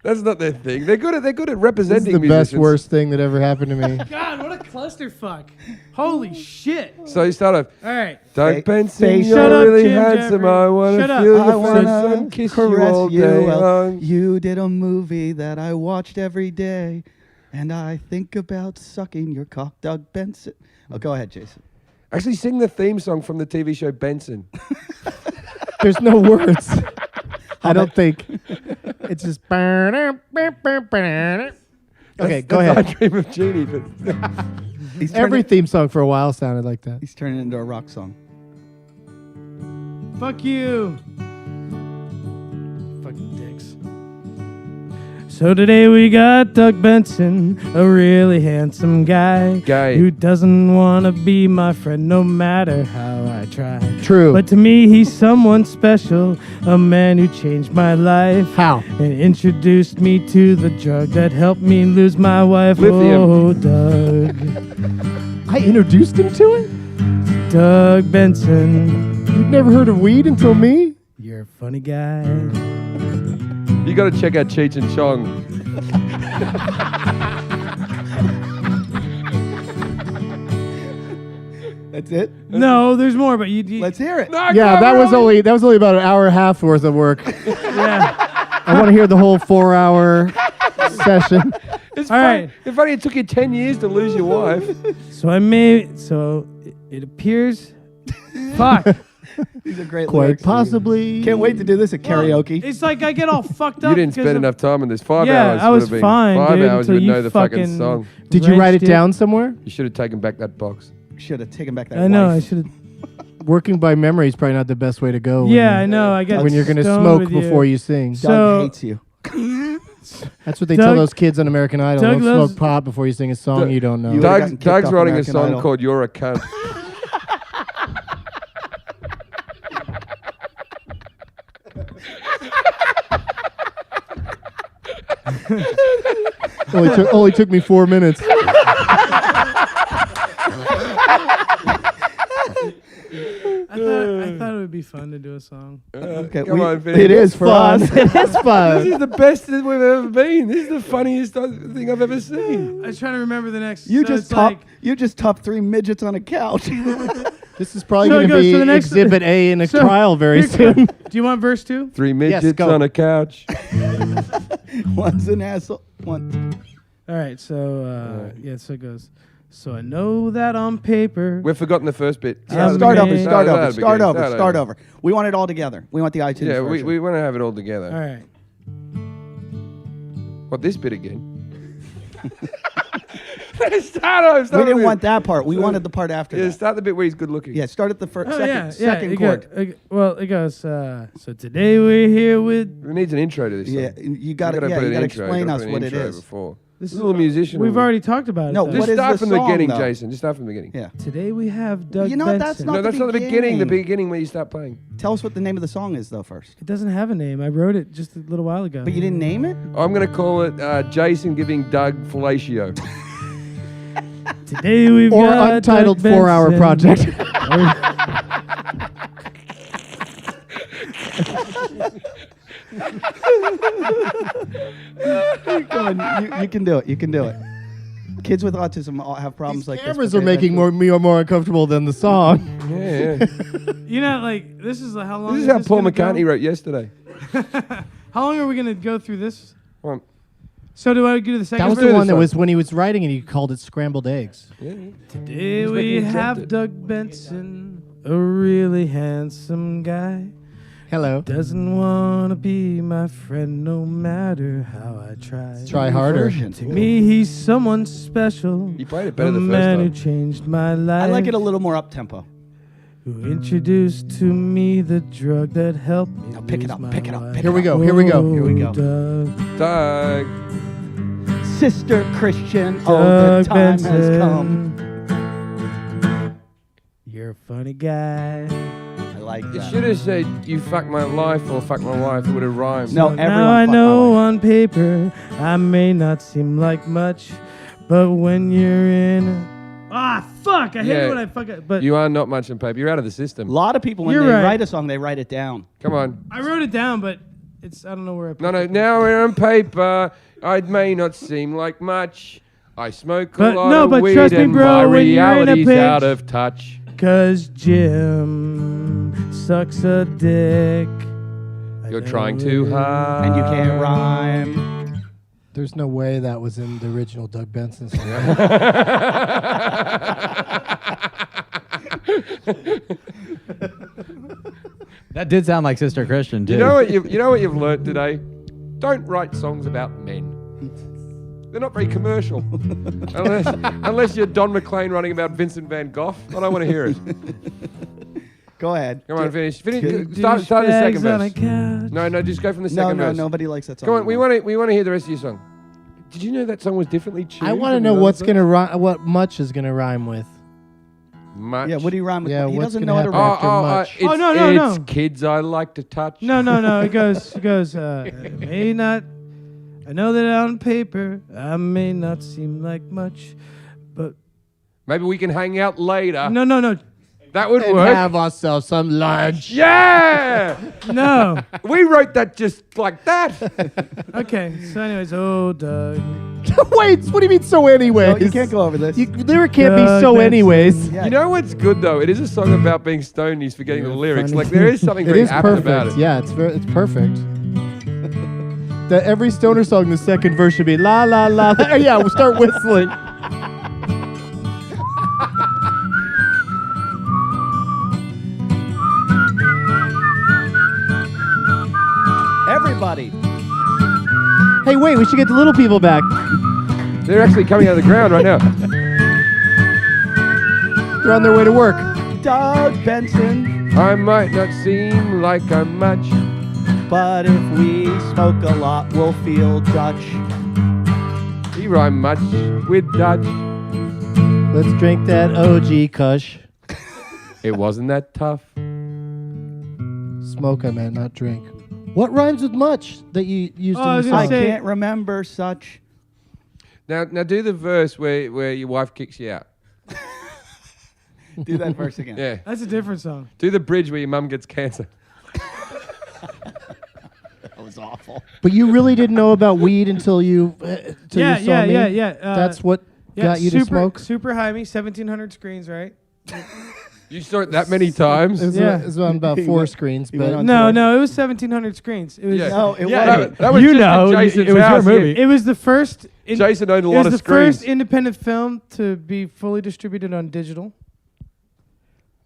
That's not their thing. They're good at This is representing the best, musicians. worst thing that ever happened to me. God, what a clusterfuck. Holy shit. So you start off. All right. Doug Benson, Face- you're Shut up, really Jim handsome. Jeffrey. I want Shut to up. feel I your face wanna and kiss caress you all you. day Well, long. you did a movie that I watched every day, and I think about sucking your cock, Doug Benson. Oh, go ahead, Jason. Actually, sing the theme song from the TV show Benson. There's no words. I don't think. It's just. Okay, go I ahead. Dream of Jeannie. But He's Every turning, theme song for a while sounded like that. he's turning into a rock song. Fuck you. Fucking dicks. So today we got Doug Benson, a really handsome guy. Who doesn't want to be my friend no matter how I try. True. But to me, he's someone special, a man who changed my life. How? And introduced me to the drug that helped me lose my wife. Lithium. Oh, Doug. I introduced him to it? Doug Benson, You've never heard of weed until me? you're a funny guy. you got to check out Cheech and Chong. That's it? No, there's more, but you Let's hear it. Yeah, that was only about an hour and a half worth of work. yeah. I want to hear the whole 4-hour session. It's All funny. right. It's funny it took you 10 years to lose your wife. It appears. Fuck. These are great Quite lyrics. possibly. Can't wait to do this at karaoke. It's like I get all fucked up. You didn't because spend of- enough time on this. 5 Yeah, hours I would was have been. fine, 5 dude, hours you until would you know the fucking fucking- song. Did you write it wrenched it. down somewhere? You should have taken back that box. Should have taken back that I know. I wife. should have. Working by memory is probably not the best way to go. Yeah, I know. I get When you're going to stoned smoke with before you sing. Doug So- hates you. That's what they Doug- tell those kids on American Idol. Doug Don't loves- smoke pot before you sing a song Doug- you don't know. You would've gotten Doug's kicked off writing a American song Idol. called You're a Cunt. only took me 4 minutes. I thought it would be fun to do a song. Okay, Come on, Vinny. it is fun. It is This fun. is the best that we've ever been. This is the funniest thing I've ever seen. I was trying to remember the next. You so just it's top. like- You just top 3 midgets on a couch. This is probably So going it to goes be to the next- Exhibit A in a So- trial very here soon. comes- Do you want verse 2? 3 midgets go. on a couch. One's an asshole. One. All right. So so it goes. So I know that on paper. We've forgotten the first bit. Yeah, Um, start over. okay. Start No, over. that'll Start begin. over. Start Start over. over. We want it all together. We want the iTunes Yeah, version. we want to have it all together. All right. What, this bit again? Start over. We Start didn't with- want that part. We wanted the part after Yeah, that. start the bit where he's good looking. Yeah, start at the first, Oh, second it chord. It goes. So today we're here with. We need an intro to this. Yeah, song. you got to. Gotta Yeah, put you an got to intro. explain Gotta us put an what it intro is. Before. This is a little musician. We've already talked about it. No, though. what Just is start the from the song, beginning, though? Jason. Just start from the beginning. Yeah. Today we have Doug You know, Benson. that's not No, that's not the beginning. The beginning where you start playing. Tell us what the name of the song is, though, first. It doesn't have a name. I wrote it just a little while ago. But you didn't name it. I'm going to call it Jason giving Doug fellatio. Today we've Or got Untitled Doug 4-hour Benson. project. Come on, you can do it. You can do it. Kids with autism all have problems These like this. cameras but are they making eventually- me more uncomfortable than the song. Yeah. You know, like this is how long. This is how Paul gonna McCartney go? wrote yesterday. How long are we gonna go through this? Come on. So do I do the second? That was verse? the one that song. was when he was writing it. He called it scrambled eggs. Yeah. Today He's we making it have tempted. Doug Benson, a really handsome guy. Hello. Doesn't wanna be my friend no matter how I try. Try harder. Version. To me, he's someone special. You played it better a the first man who time. changed my life. I like it a little more up tempo. Who introduced to me the drug that helped me. Now pick it lose up, my pick it up, wife. pick Here we go. Here we go. Here we go. Doug, Doug. Sister Christian, oh, the Doug time has Benson. come. You're a funny guy. I like It that. should have said, you fuck my life or fuck my wife. It would have rhymed. No, So everyone now I fuck know my wife. on paper I may not seem like much, but when you're in, fuck! I hate Yeah. it when I fuck it. But You are not much on paper. You're out of the system. A lot of people, when You're they right. write a song, they write it down. Come on. I wrote it down, but It's I don't know where I. No. Now we're on paper. I may not seem like much. I smoke a lot of but weed trust me, and bro, my when you're in a reality's pinch- out of touch. 'Cause Jim sucks a dick. You're trying too hard. And you can't rhyme. There's no way that was in the original Doug Benson song. That did sound like Sister Christian too. You know what you've learned today? Don't write songs about men. They're not very commercial. unless you're Don McLean running about Vincent van Gogh. I don't want to hear it. Go ahead. Come on, finish. Start the Douchebags second on a verse. couch. No, just go from the No, second verse. nobody likes that song. Come on, we anymore. want to hear the rest of your song. Did you know that song was differently tuned? I want to from know the what's other gonna rhyme. What much is gonna rhyme with? songs? Much. Yeah, what do you rhyme with? Yeah, He what's doesn't gonna know how to happen rap. after much? It's, Oh, no, it's no. kids I like to touch. No. It goes. May not. I know that on paper I may not seem like much, but Maybe we can hang out later. no. That would And work. have ourselves some lunch. Yeah! No. We wrote that just like that. Okay. So, anyways, oh Doug. Wait, what do you mean so anyways? No, you can't go over this. Lyric can't be Doug so Benson. anyways. Yeah. You know what's good though? It is a song about being stoned and he's forgetting the You're lyrics. funny. Like there is something It very is apt perfect. about it. Yeah, it's perfect. That every stoner song, the second verse should be la la la. la. Yeah, we'll start whistling. Everybody. Hey, wait, we should get the little people back. They're actually coming out of the ground right now. They're on their way to work. Doug Benson. I might not seem like I'm much. But if we smoke a lot, we'll feel Dutch. He rhyme much with Dutch. Let's drink that OG Kush. It wasn't that tough. Smoke, I meant, not drink. What rhymes with much that you used Oh, I in was the gonna I song? say- can't remember such. Now do the verse where your wife kicks you out. Do that verse again. Yeah. That's a different song. Do the bridge where your mum gets cancer. That was awful. But you really didn't know about weed until you saw me? Yeah. That's what got you to smoke? Super high me, 1,700 screens, right? You saw it that many times. It was on about He 4 went- screens, he went but on- No, it was 1,700 screens. It was. Yeah. No, it Yeah, wasn't. That was You just know, at Jason's it was your house. movie. It was the first. Jason owned a It lot was of the first screens. independent film to be fully distributed on digital.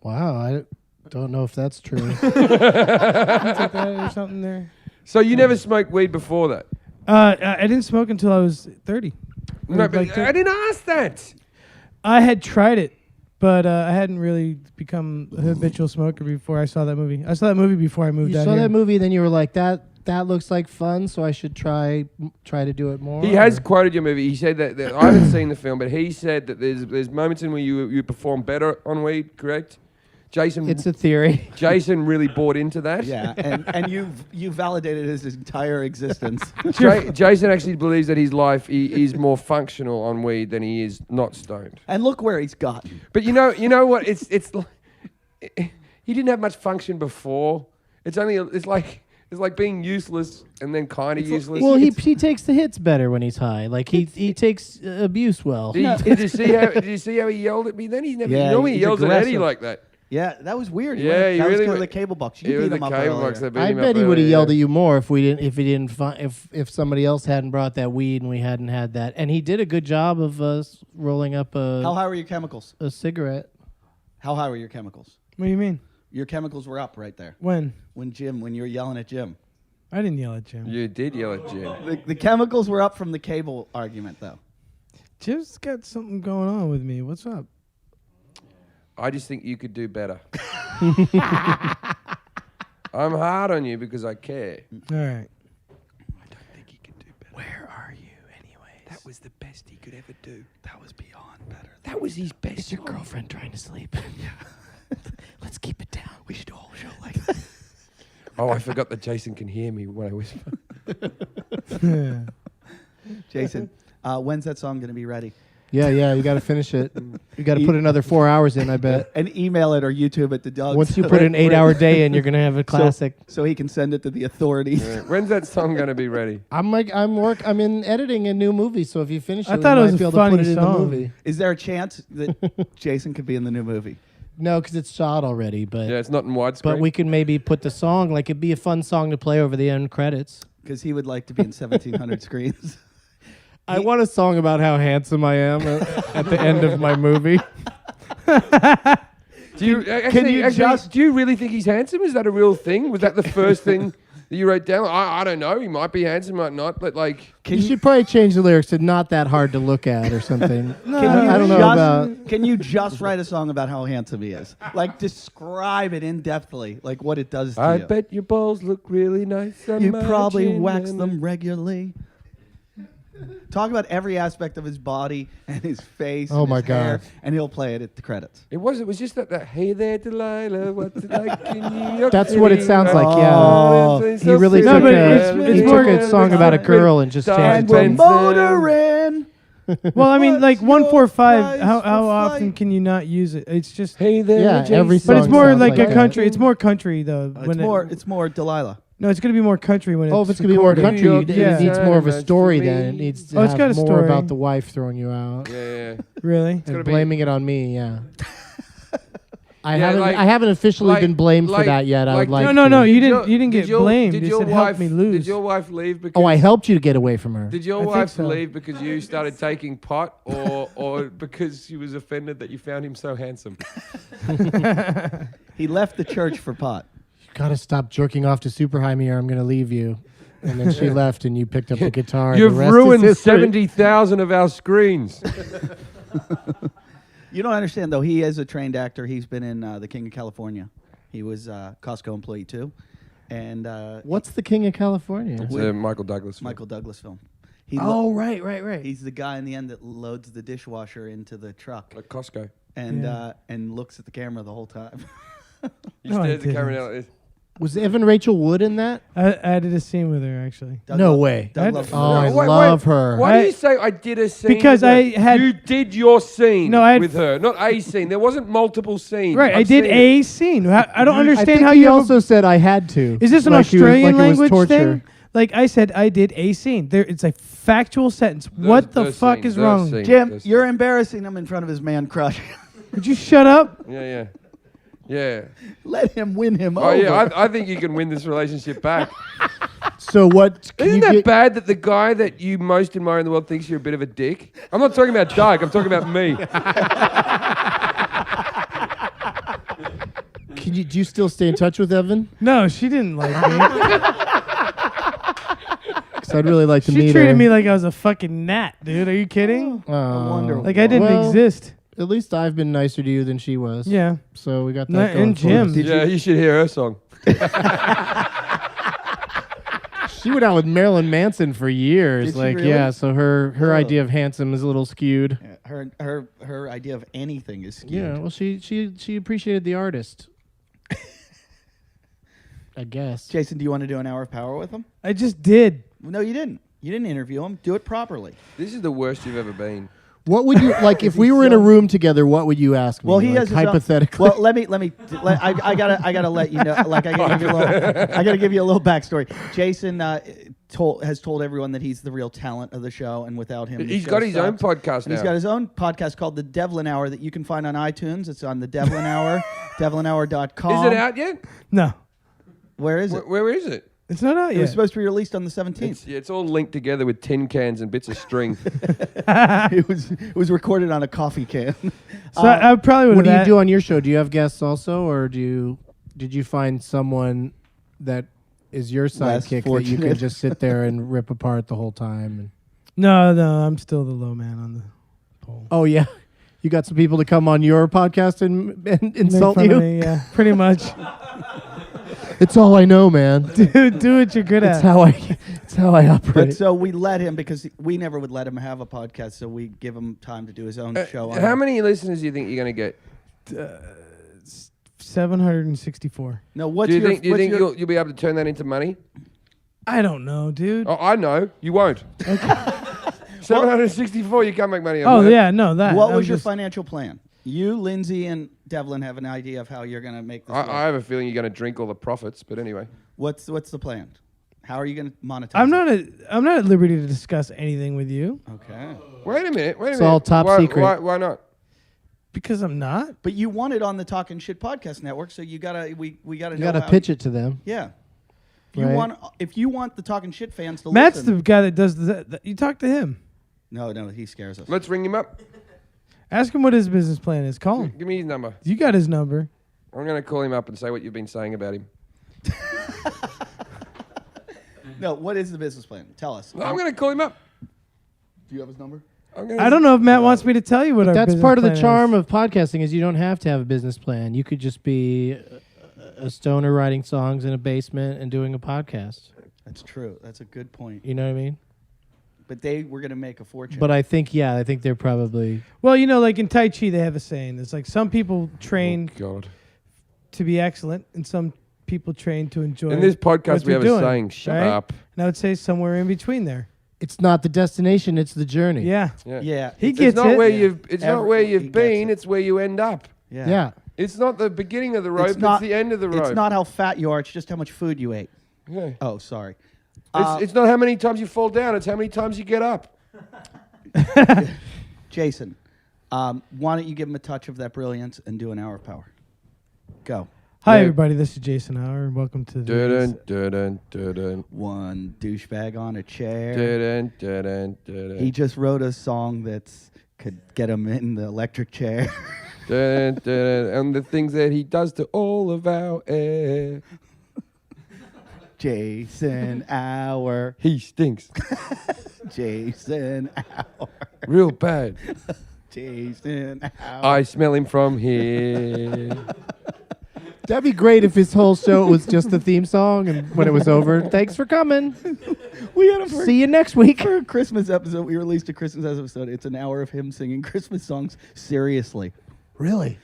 wow, I don't know if that's true. Something like that or something there. So you never smoked weed before that? I didn't smoke until I was 30. No, Like but I didn't ask that. I had tried it, but I hadn't really become a habitual smoker before I saw that movie. I saw that movie before I moved You out saw here. that movie, then you were like, that looks like fun, so I should try to do it more. He has quoted your movie. He said that I haven't seen the film, but he said that there's moments in where you perform better on weed. Correct? Jason. It's a theory. Jason really bought into that. Yeah, and you validated his entire existence. Jason actually believes that his life is more functional on weed than he is not stoned. And look where he's gotten. But you know what? It's he didn't have much function before. It's like being useless and then kind of useless. Well, he takes the hits better when he's high. Like he takes abuse well. Did you see how he yelled at me? Then he never. Yeah, normally he he's yells at Eddie aggressive. like that. Yeah, that was weird. Yeah, he that was really because of went- the cable box. It You was beat the him up cable earlier. box that beat I him bet up he would have earlier, yelled yeah. at you more if if somebody else hadn't brought that weed and we hadn't had that. And he did a good job of rolling up How high were your chemicals? a cigarette. How high were your chemicals? What do you mean? Your chemicals were up right there. When? When you were yelling at Jim. I didn't yell at Jim. You did yell at Jim. The chemicals were up from the cable argument, though. Jim's got something going on with me. What's up? I just think you could do better. I'm hard on you because I care. All right. I don't think he can do better. Where are you, anyways? That was the best he could ever do. That was beyond better. That was his best. Is your girlfriend trying to sleep? Let's keep it down. We should do a whole show like that. Oh, I forgot that Jason can hear me when I whisper. Jason, when's that song going to be ready? Yeah, you got to finish it. You got to put another 4 hours in, I bet. And email it or YouTube it to Doug. Once you put an 8-hour day in, you're going to have a classic. So he can send it to the authorities. Yeah. When's that song going to be ready? I'm in editing a new movie, so if you finish it, I thought we it was might be a able to funny put it in the song. movie. Is there a chance that Jason could be in the new movie? No, because it's shot already, but Yeah, it's not in widescreen. but we can maybe put the song, like it'd be a fun song to play over the end credits. Because he would like to be in 1,700 screens. I want a song about how handsome I am at the end of my movie. Do you do you really think he's handsome? Is that a real thing? Was that the first thing that you wrote down? I don't know. He might be handsome, might not. But like, You should probably change the lyrics to "not that hard to look at" or something. I don't know about. Can you just write a song about how handsome he is? Like, describe it in depthly, like what it does to I you. bet your balls look really nice. on You my probably chin wax and- them regularly. Talk about every aspect of his body and his face. Oh and my his hair, God. and he'll play it at the credits. It was just that hey there, Delilah, what's it like in New York That's what it City? sounds like. Oh, Yeah, he really No, took but he it's took more- a song about a girl and just And changed we're it. motoring. Well, I mean, like What's 145. your How price for often flight? can you not use it? It's just. Hey there, Yeah, Jason. every But it's song more sounds like like a that. country. It's more country though. It's more Delilah. No, it's gonna be more country when Oh, it's if it's gonna be more recorded. country, Yeah. it needs more of a Much story. for Then me. it needs to Oh, it's have got a more story. about the wife throwing you out Yeah. Really? and gonna be- blaming it on me. Yeah. I Yeah, haven't. like- I haven't officially like- been blamed for like- that yet. I would like- like. No, to. you Did didn't. You didn't get blamed. Did You your said wife help me lose. Did your wife leave because? Oh, I helped you to get away from her. Did your I think wife so. leave because you started taking pot, or because she was offended that you found him so handsome? He left the church for pot. You gotta stop jerking off to Super Jaime, or I'm gonna leave you. And then she left, and you picked up the guitar. and You've the rest is ruined history. 70,000 of our screens. You don't understand, though. He is a trained actor. He's been in The King of California. He was Costco employee, too. And What's the King of California? It's a Michael Douglas film. Michael Douglas film. He Right. He's the guy in the end that loads the dishwasher into the truck Like Costco. and looks at the camera the whole time. He No, I stared at the camera didn't. down like this. Was Evan Rachel Wood in that? I did a scene with her actually. Doug No Lo- way. Doug I'd- loves Oh, I her. love her. Why do I- you say I did a scene? Because with her? I had- You did your scene No, I had- with her, not a scene. There wasn't multiple scenes. Right, I I've did seen it. a scene. I don't I understand think how he you also said I had to. Is this an Like he was- Australian like it was language torture. thing? Like I said, I did a scene. There, it's a factual sentence. The- What the the fuck scene, is the wrong? scene. Jim, This- you're embarrassing him in front of his man crush. Would you shut up? Yeah. Let him win him Oh over. yeah, I think you can win this relationship back. So what? Can Isn't you that get, bad that the guy that you most admire in the world thinks you're a bit of a dick? I'm not talking about Doug. I'm talking about me. do you still stay in touch with Evan? No, she didn't like me. Because I'd really like to She meet treated her. me like I was a fucking gnat, dude. Are you kidding? Oh. wonder Like I didn't Well, exist. At least I've been nicer to you than she was. Yeah. So we got that No, going and for us. Jim. Yeah, you should hear her song. She went out with Marilyn Manson for years. Did she Like, really? yeah. So her Oh. idea of handsome is a little skewed. Yeah, her idea of anything is skewed. Yeah. Well, she appreciated the artist. I guess. Jason, do you want to do an hour of power with him? I just did. No, you didn't. You didn't interview him. Do it properly. This is the worst you've ever been. What would you like if we were in a room together? What would you ask me? Well, he like, has his own- hypothetically. well, I gotta let you know. Like, I gotta give you a little backstory. Jason has told everyone that he's the real talent of the show, and without him, the He's show got his own sucks. podcast And he's now. got his own podcast called The Devlin Hour that you can find on iTunes. It's on The Devlin Hour, devlinhour.com. Is it out yet? No, Where is it? Where is it? it's not out It was yet. supposed to be released on the 17th. It's all linked together with tin cans and bits of string. It was recorded on a coffee can. So I probably would What have. do you do on your show? Do you have guests also, or did you find someone that is your Less sidekick that you fortunate. can just sit there and rip apart the whole time? And, No, I'm still the low man on the pole. oh yeah, you got some people to come on your podcast and Make insult fun of you. me, yeah, pretty much. It's all I know, man. Dude, do what you're good It's at. how I operate. But so we let him because we never would let him have a podcast. So we give him time to do his own show. on How it. many listeners do you think you're going to get? 764. No, what's Do you your? think, what's your- you'll be able to turn that into money? I don't know, dude. Oh, I know. You won't. $764. You can't make money on Oh that. yeah, no that. What I was your just- financial plan? You, Lindsay, and Devlin have an idea of how you're going to make this work. I have a feeling you're going to drink all the profits, but anyway. What's the plan? How are you going to monetize I'm it? not at liberty to discuss anything with you Okay. Wait a minute. It's all top secret. Why not? because I'm not. But you want it on the Talkin Shit podcast network, so you gotta we gotta You know got to how- pitch it to them. Yeah. If you Right. want the Talkin Shit fans to Matt's listen. the guy that does the. You talk to him. No, he scares us. Let's ring him up. Ask him what his business plan is. Call him. Give me his number. You got his number. I'm going to call him up and say what you've been saying about him. No, what is the business plan? Tell us. No, I'm going to call him up. Do you have his number? I don't know if Matt wants me to tell you what our That's business part of the plan charm is. of podcasting is you don't have to have a business plan. You could just be a stoner writing songs in a basement and doing a podcast. That's true. That's a good point. You know what I mean? But they were going to make a fortune. But I think they're probably Well, you know, like in Tai Chi, they have a saying. It's like some people train God. to be excellent, and some people train to enjoy. In this podcast, what we they're have a doing, saying, shut right? up. And I would say somewhere in between there. it's not the destination, it's the journey. Yeah. yeah. He It's gets not it. where Yeah. it's not where He you've gets been, it. it's where you end up. Yeah. Yeah. It's not the beginning of the rope, it's, not- the end of the rope. It's not how fat you are. It's just how much food you ate. Yeah. Oh, sorry. It's not how many times you fall down, it's how many times you get up. Jason, why don't you give him a touch of that brilliance and do an hour of power? Go. Hi, Yeah. everybody. This is Jason Hauer. Welcome to the. Dun, dun, dun, dun, One douchebag on a chair. dun, dun, dun, He just wrote a song that's could get him in the electric chair. dun, dun, and the things that he does to all of our air. Jason Hour. He stinks. Jason Hour. Real bad. Jason Hour. I smell him from here. That'd be great if his whole show was just the theme song and when it was over, thanks for coming. We had him for, See you next week. for a Christmas episode. We released a Christmas episode. It's an hour of him singing Christmas songs seriously. Really?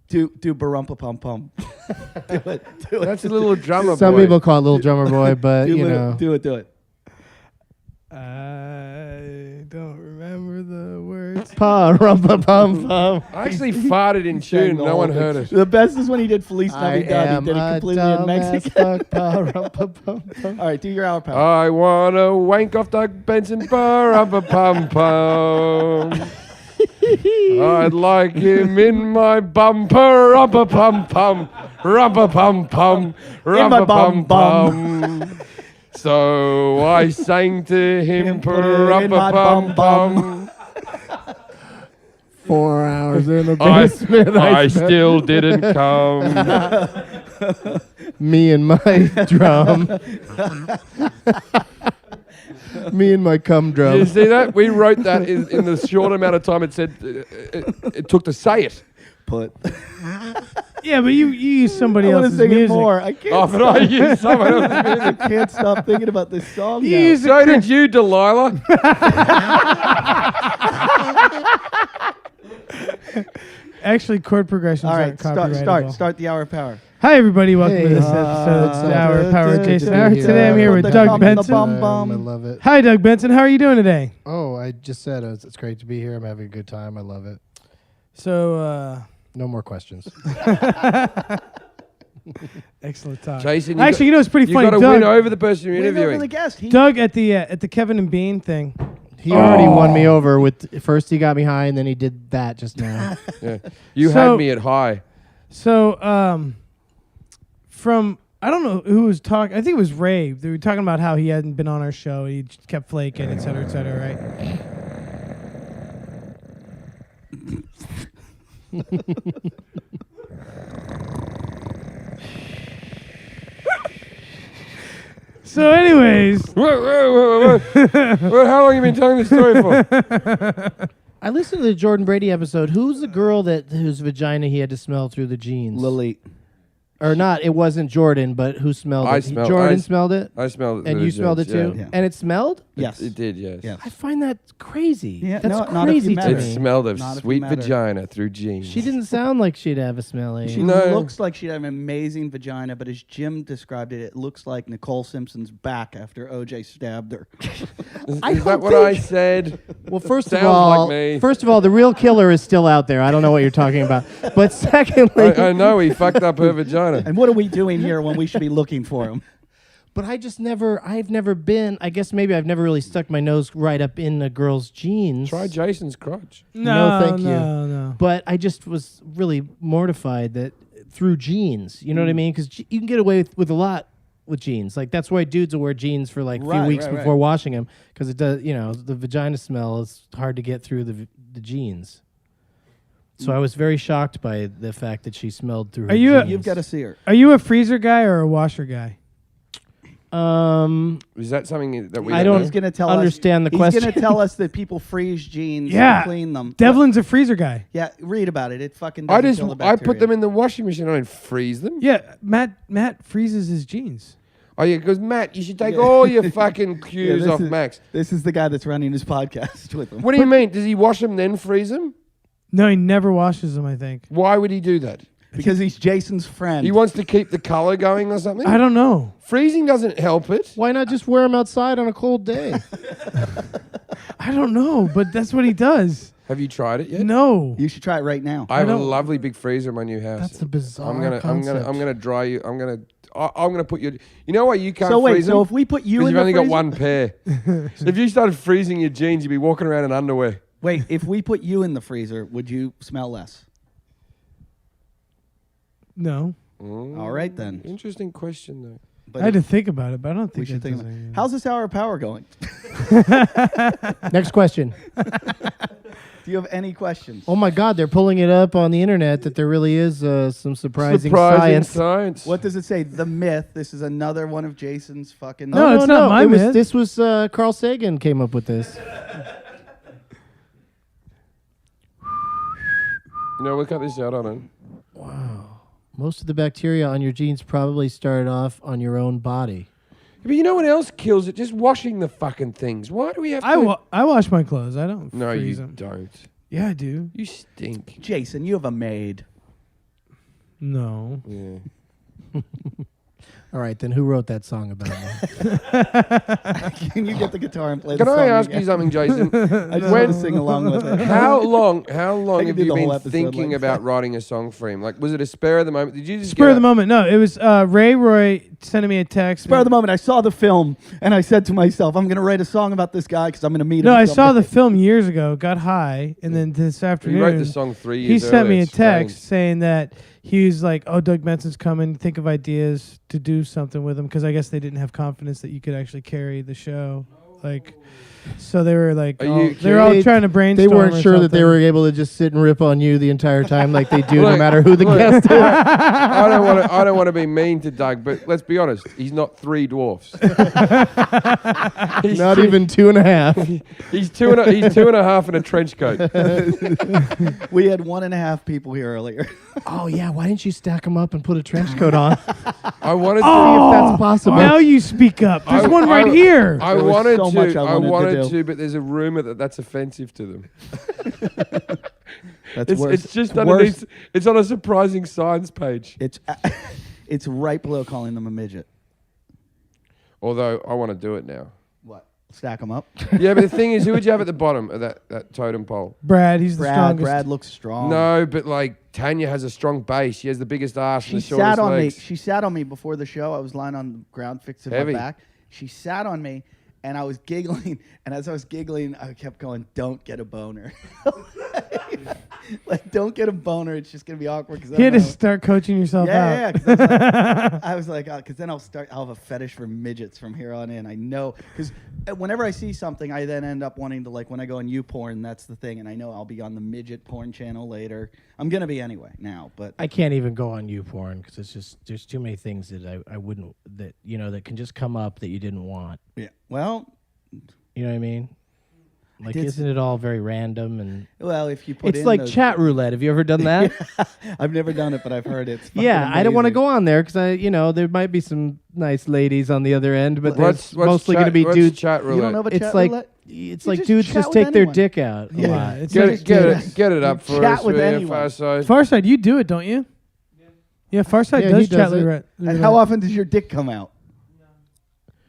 Do Barumpa Pum Pum. Do it. That's a little drummer Some boy. people call it Little Drummer Boy, but Do you it. know. Do it. I don't remember the words. Pa rumpa pum pum. I actually farted in tune. No one heard it. The best is when he did Feliz I Navidad. am He did it a completely in dumbass Mexican. fuck, pa rumpa pum pum. All right, do your hour power. I wanna wank off Doug Benson bar up a pum pum. I'd like him in my bumper up a pum pum, rumpa pum pum, rumpa pum pum. So I sang to him, Put her up in a my pum bum pum. 4 hours in a I basement. I still didn't come. Me and my drum. Me and my cum drum. You see that? We wrote that in the short amount of time it said it took to say it. Put. Yeah, but you use somebody I want else's to sing music. it more. I Oh, can't. but I used someone else's I music. can't stop thinking about this song. You now. use So did you, Delilah. Actually, chord progressions All right, aren't copyrightable. start the hour of power. Hi, everybody. Welcome Hey. to this episode of Hour of Power. good Jason to be Hauer. here. Today I'm here Put with the Doug cum in the Benson. bum. I love it. Hi, Doug Benson. How are you doing today? Oh, I just said it's great to be here. I'm having a good time. I love it. So, No more questions. excellent talk. Jason, Actually, you know, it's pretty you funny. got to Doug, win over the person you're Win over interviewing. the guest. He, Doug at the Kevin and Bean thing. He already won me over with first he got me high and then he did that just now. Yeah. You So- had me at high. So, from I don't know who was talking. I think it was Ray. They were talking about how he hadn't been on our show. He just kept flaking, et cetera, right? So, anyways, Well, how long have you been telling this story for? I listened to the Jordan Brady episode. Who's the girl whose vagina he had to smell through the jeans? Lily. Or not, it wasn't Jordan, but who smelled it? Jordan smelled it? I smelled it. And you smelled it too? Yeah. And it smelled? Yes. It did, yes. Yes. I find that crazy. Yeah, That's no, not if you crazy met to her. It me. smelled of Not if you sweet met her. vagina through jeans. She didn't sound like she'd have a smelly. She No. looks like she'd have an amazing vagina, but as Jim described it, it looks like Nicole Simpson's back after OJ stabbed her. Is I that don't what think- I said? Well, first of Sounds all, like me. the real killer is still out there. I don't know what you're talking about. But secondly, I know he fucked up her vagina. And what are we doing here when we should be looking for him? but I've never been. I guess maybe I've never really stuck my nose right up in a girl's jeans. Try Jason's crotch. No, thank you. No. But I just was really mortified that through jeans, you know what I mean? Because you can get away with a lot with jeans. Like that's why dudes will wear jeans for like a few weeks before washing them, because it does. The vagina smell is hard to get through the jeans. So I was very shocked by the fact that she smelled through. Her jeans. You've got to see her. Are you a freezer guy or a washer guy? Is that something that we I don't He's going to tell understand us, the question. He's going to tell us that people freeze jeans Yeah. and clean them. Devlin's a freezer guy. Yeah, read about it. It fucking I doesn't kill the I put bacteria. them in the washing machine. I don't freeze them. Yeah, Matt freezes his jeans. Oh yeah, because Matt, you should take all your fucking cues this off is- Max. This is the guy that's running his podcast with him. What do you mean? Does he wash them then freeze them? No, he never washes them, I think. Why would he do that? Because he's Jason's friend. He wants to keep the color going or something? I don't know. Freezing doesn't help it. Why not just wear them outside on a cold day? I don't know, but that's what he does. Have you tried it yet? No. You should try it right now. I have a don't- lovely big freezer in my new house. That's a bizarre I'm gonna dry you. I'm gonna put you. You know why you can't So wait, freeze so them? if we put you Because in you've the only freezer, got one pair. If you started freezing your jeans, you'd be walking around in underwear. wait, if we put you in the freezer, would you smell less? No. All right then. Interesting question though. But I had to think about it, but I don't we think should it think does about anything. How's this hour of power going? Next question. Do you have any questions? Oh my God, they're pulling it up on the internet that there really is some surprising science. What does it say? The myth. This is another one of Jason's fucking. No, it's not my myth. This was Carl Sagan came up with this. No, we'll cut this out on it. Most of the bacteria on your jeans probably started off on your own body. But you know what else kills it? Just washing the fucking things. Why do we have to? I wash my clothes. I don't No, freeze you them. don't. Yeah, I do. You stink. Jason, you have a maid. No. Yeah. All right, then who wrote that song about me? Can you get the guitar and play Can the song I ask again? you something, Jason? I just want to sing along with it. How long I have could do you the whole been episode thinking like about writing a song for him? Like, was it a spur of the moment? Did you just Spur get of the moment. No, it was Ray Roy sending me a text. Spur of the moment, I saw the film and I said to myself, I'm going to write a song about this guy because I'm going to meet him. No, I saw the someday. film years ago, got high, and then this He afternoon wrote the song 3 years he sent me earlier. a It's text strange. saying that he was like, "Oh, Doug Benson's coming. Think of ideas to do something with him," because I guess they didn't have confidence that you could actually carry the show. Like, so they were like, Are you they were all kidding? trying to brainstorm. They weren't or sure that they something. were able to just sit and rip on you the entire time like they do no Look, matter who the look. guest is. I don't want to be mean to Doug, but let's be honest. He's not 3 dwarfs. He's Not two- even 2.5. He's two and a half in a trench coat. We had 1.5 people here earlier. Oh, yeah. Why didn't you stack them up and put a trench coat on? I wanted to. Oh, if that's possible. Now you speak up. There's I- one right I- here. I There was wanted so to. much I wanted to do. but there's a rumor that that's offensive to them. That's It's, worse. it's just worse. underneath. It's on a surprising science page. It's right below calling them a midget. Although I want to do it now. What? Stack them up. Yeah, but the thing is, who would you have at the bottom of that totem pole? Brad, he's the Brad. strongest. Brad looks strong. No, but like Tanya has a strong base. She has the biggest ass She and the shortest sat on legs. me. She sat on me before the show. I was lying on the ground, fixing Heavy. my back. She sat on me, and I was giggling. And as I was giggling, I kept going, "Don't get a boner." Like, don't get a boner. It's just gonna be awkward. Cause You had to start coaching yourself Yeah, out. yeah. I was like, because then I'll have a fetish for midgets from here on in. I know, because whenever I see something, I then end up wanting to, like, when I go on YouPorn, that's the thing, and I know I'll be on the midget porn channel later. I'm gonna be anyway now, but I can't even go on YouPorn because it's just there's too many things that I wouldn't that can just come up that you didn't want. yeah. Well, You know what I mean? Like, isn't it all very random and? Well, if you put It's in like those- chat roulette. Have you ever done that? I've never done it, but I've heard it's Yeah, I don't want to amazing. go on there because there might be some nice ladies on the other end, but What's there's mostly going to be what's dudes. chat You roulette? don't know about It's chat like roulette? it's You like just dudes chat just with take their anyone. dick out a Yeah, lot. it's Get like- it up for chat us, with will you, anyone. Farside? Farside, you do it, don't you? Yeah, Farside Yeah, does he does chat it. roulette. And how often does your dick come out?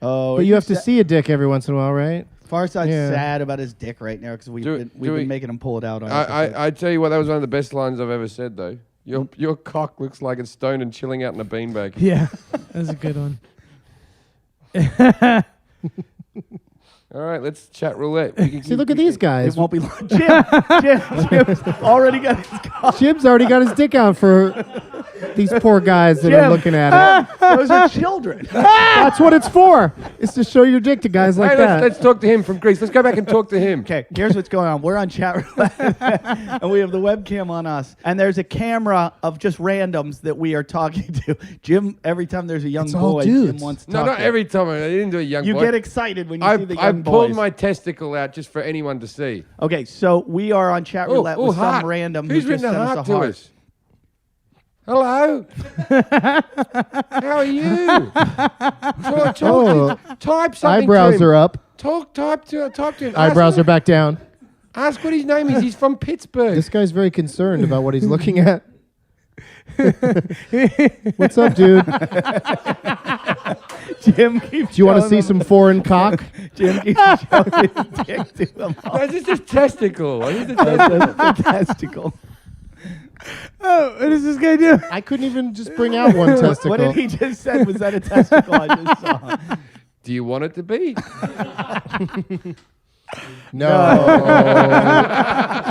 Oh, But you have to see a dick every once in a while, right? Farside's Yeah. sad about his dick right now because we've Do we- been making him pull it out on episodes. I tell you what, that was one of the best lines I've ever said, though. Your cock looks like it's stoned and chilling out in a beanbag. Yeah, that's a good one. All right, let's chat roulette. We can See, look at these It guys. won't be long. Jim's already got his cock. Jim's already got his dick out for these poor guys that are Jim. looking at it. Those are children. That's what it's for. It's to show your dick to guys like Hey, that. let's talk to him from Greece. Let's go back and talk to him. Okay, here's what's going on. We're on chat roulette, and we have the webcam on us, and there's a camera of just randoms that we are talking to. Jim, every time there's a young It's all boy, Jim dudes. wants to No, talk not to. every time. I didn't do a young You boy. get excited when you see the I young pulled boys. my testicle out just for anyone to see. Okay, so we are on chat roulette with heart. some random Who's who just written a sent heart us a to heart. us? Hello. How are you? Type something. Eyebrows to him. are up. Type to him. Eyebrows are back down. Ask what his name is. He's from Pittsburgh. This guy's very concerned about what he's looking at. What's up, dude? Jim keeps Do you want to showing see him- some foreign cock? Jim keeps showing his dick to him. That's just a testicle. It's just a testicle. That's a testicle. Oh, what does this guy do? I couldn't even just bring out one testicle. What did he just said? Was that a testicle I just saw? Do you want it to be? No.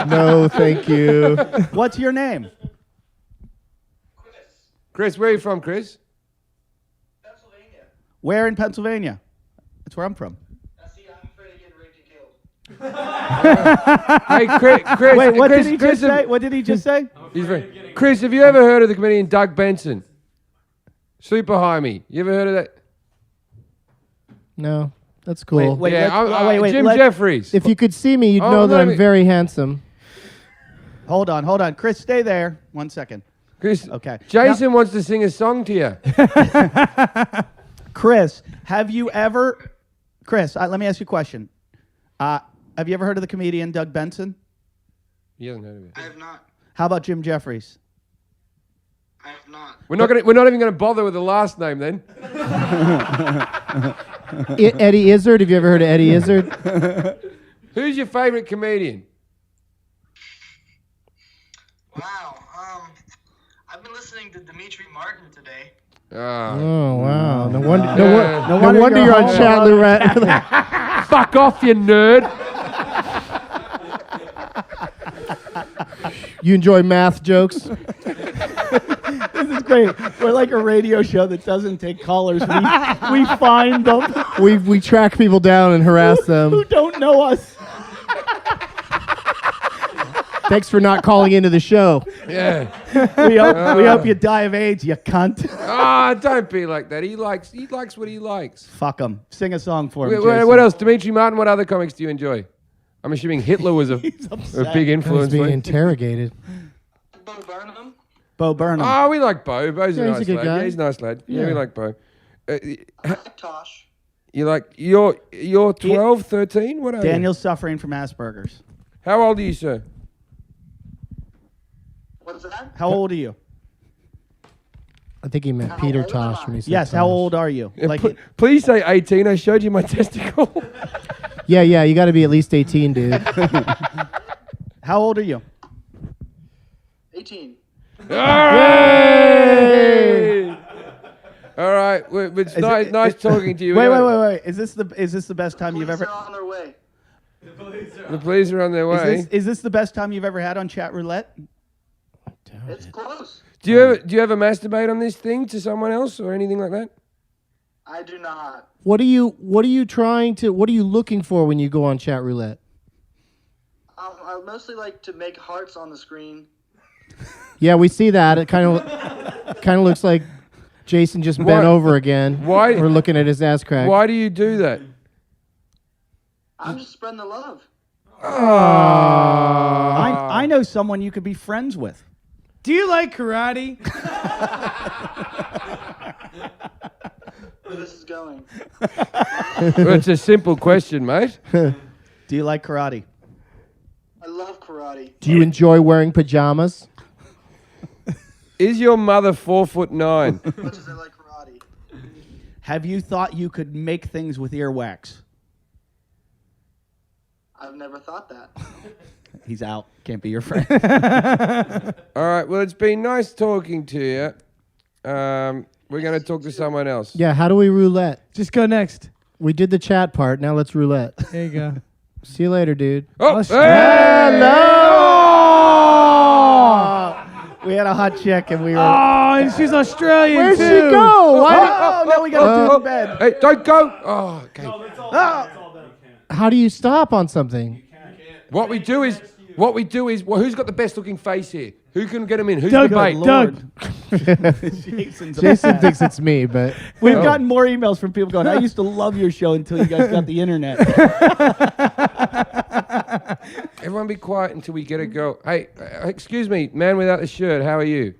No, thank you. What's your name? Chris, where are you from, Chris? Pennsylvania. Where in Pennsylvania? That's where I'm from. Now, see, I'm afraid of getting raped and killed. Hey, Chris. Wait, what Chris, did he Chris, just say? What did he just say? Chris, have you ever heard of the comedian Doug Benson? Super high me. You ever heard of that? No, that's cool. Wait, yeah, let's- wait, Jim let- Jeffries. If you could see me, you'd Oh, know that let me- I'm very handsome. Hold on. Chris, stay there. 1 second. Chris, Okay. Jason wants to sing a song to you. Chris, have you ever... Chris, let me ask you a question. Have you ever heard of the comedian Doug Benson? He hasn't heard of it. I have not. How about Jim Jeffries? I have not. We're not even going to bother with the last name then. Eddie Izzard. Have you ever heard of Eddie Izzard? Who's your favorite comedian? Wow. I've been listening to Dimitri Martin today. Oh wow! No wonder. Yeah. No wonder you're on chat roulette. Fuck off, you nerd. You enjoy math jokes? This is great. We're like a radio show that doesn't take callers. We find them We track people down and harass who them. don't know us. Thanks for not calling into the show. Yeah. We hope you die of AIDS, you cunt. Don't be like that. He likes what he likes. Fuck him. Sing a song for him. What Jason. else? Dimitri Martin, what other comics do you enjoy? I'm assuming Hitler was a upset. big He's influence being for you. interrogated. Bo Burnham. Bo Burnham. Oh, we like Bo. Bo's Yeah, a he's a nice good lad. guy. Yeah, he's a nice lad. Yeah, we like Bo. Tosh. You like you're 12, 13? What are Daniel's suffering from Asperger's. you? How old are you, sir? What's that? How old are you? I think he meant Peter Tosh when he said Yes, how Tosh. old are you? Yeah, Like, please say 18. I showed you my testicle. Yeah, you got to be at least 18, dude. how old are you? 18. All right. All right. Well, it's nice talking to you. Wait. Is this the best time you've Police ever? are on their way. The police are on their way. Is this the best time you've ever had on chat roulette? It's close. Do you ever masturbate on this thing to someone else or anything like that? I do not. What are you looking for when you go on chat roulette? I mostly like to make hearts on the screen. Yeah, we see that. It kind of looks like Jason just bent Why- over again. why- We're looking at his ass crack. Why do you do that? I'm just spreading the love. I know someone you could be friends with. Do you like karate? Where this is going. Well, it's a simple question, mate. Do you like karate? I love karate. Do you enjoy wearing pajamas? Is your mother 4'9"? As much as I like karate. Have you thought you could make things with earwax? I've never thought that. He's out. Can't be your friend. All right. Well, it's been nice talking to you. We're going to talk to someone else. Yeah, how do we roulette? Just go next. We did the chat part, now let's roulette. There you go. See you later, dude. Oh, We had a hot chick and we were. Oh, and she's Australian Where'd too. she go? Why? Oh, now we gotta do it in bed. Hey, don't go. Oh, okay. How do you stop on something? What we do is, well, who's got the best looking face here? Who can get him in? Who's Doug, the bait? Doug. Jason thinks it's me, but We've gotten more emails from people going, I used to love your show until you guys got the internet. Everyone be quiet until we get a girl. Hey, excuse me, man without the shirt, how are you?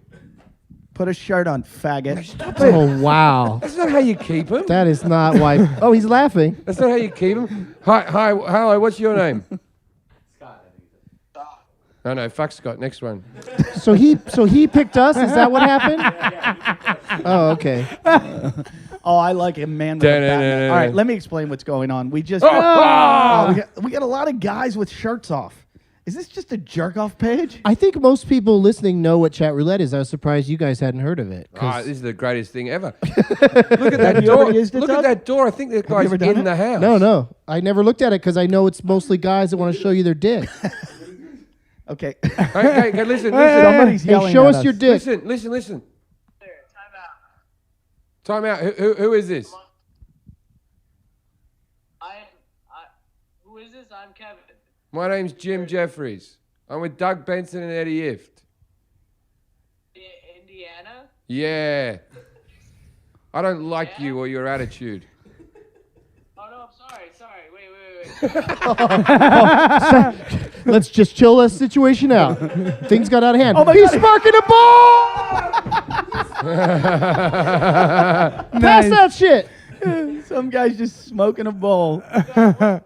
Put a shirt on, faggot. oh wow, That's not how you keep him. that is not why. Oh, he's laughing. That's not how you keep him. Hi, hello, what's your name? No, fuck Scott, next one. So he picked us. Is that what happened? Oh, okay. Oh, I like him, man. With a Batman. All right, let me explain what's going on. We just we got a lot of guys with shirts off. Is this just a jerk off page? I think most people listening know what chat roulette is. I was surprised you guys hadn't heard of it. This is the greatest thing ever. Look at that you door. ever used it, Look Doug? at that door. I think that guy's ever done in it? the house. No, I never looked at it because I know it's mostly guys that want to show you their dick. Okay. Okay, listen. Somebody's Hey, yelling show at us your dick. Listen. There, time out. Time out. Who is this? Who is this? I'm Kevin. My name's Jim Jeffries. I'm with Doug Benson and Eddie Ift. Indiana? Yeah. I don't like you or your attitude. Oh, no, I'm sorry. Wait. Let's just chill this situation out. Things got out of hand. Oh my He's God. sparking a ball! Pass that shit. Some guy's just smoking a bowl. Yeah.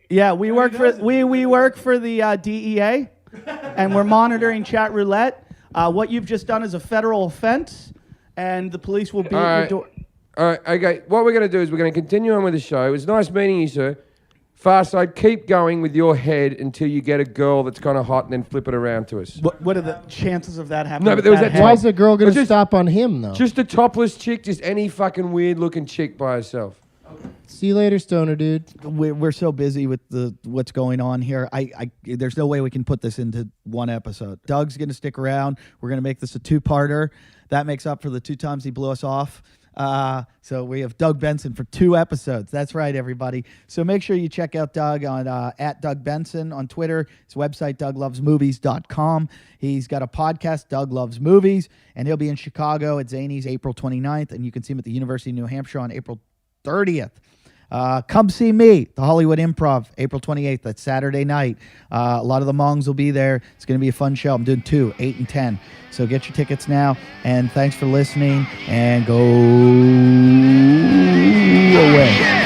Yeah, we work for we work for the DEA, and we're monitoring chat roulette. What you've just done is a federal offense, and the police will be at your door. All right, okay. What we're going to do is we're going to continue on with the show. It was nice meeting you, sir. Farside, keep going with your head until you get a girl that's kind of hot and then flip it around to us. What are the chances of that happening? No, but there was that head? Why is the girl going to Just- stop on him, though? Just a topless chick, just any fucking weird looking chick by herself. See you later, stoner dude. We're so busy with what's going on here. There's no way we can put this into one episode. Doug's going to stick around. We're going to make this a two-parter. That makes up for the 2 times he blew us off. So we have Doug Benson for 2 episodes. That's right, everybody. So make sure you check out Doug on at Doug Benson on Twitter. His website, douglovesmovies.com. He's got a podcast, Doug Loves Movies, and he'll be in Chicago at Zany's April 29th, and you can see him at the University of New Hampshire on April 30th. Come see me, the Hollywood Improv, April 28th. That's Saturday night. A lot of the Mongs will be there. It's going to be a fun show. I'm doing 2, 8 and 10. So get your tickets now. And thanks for listening. And go away.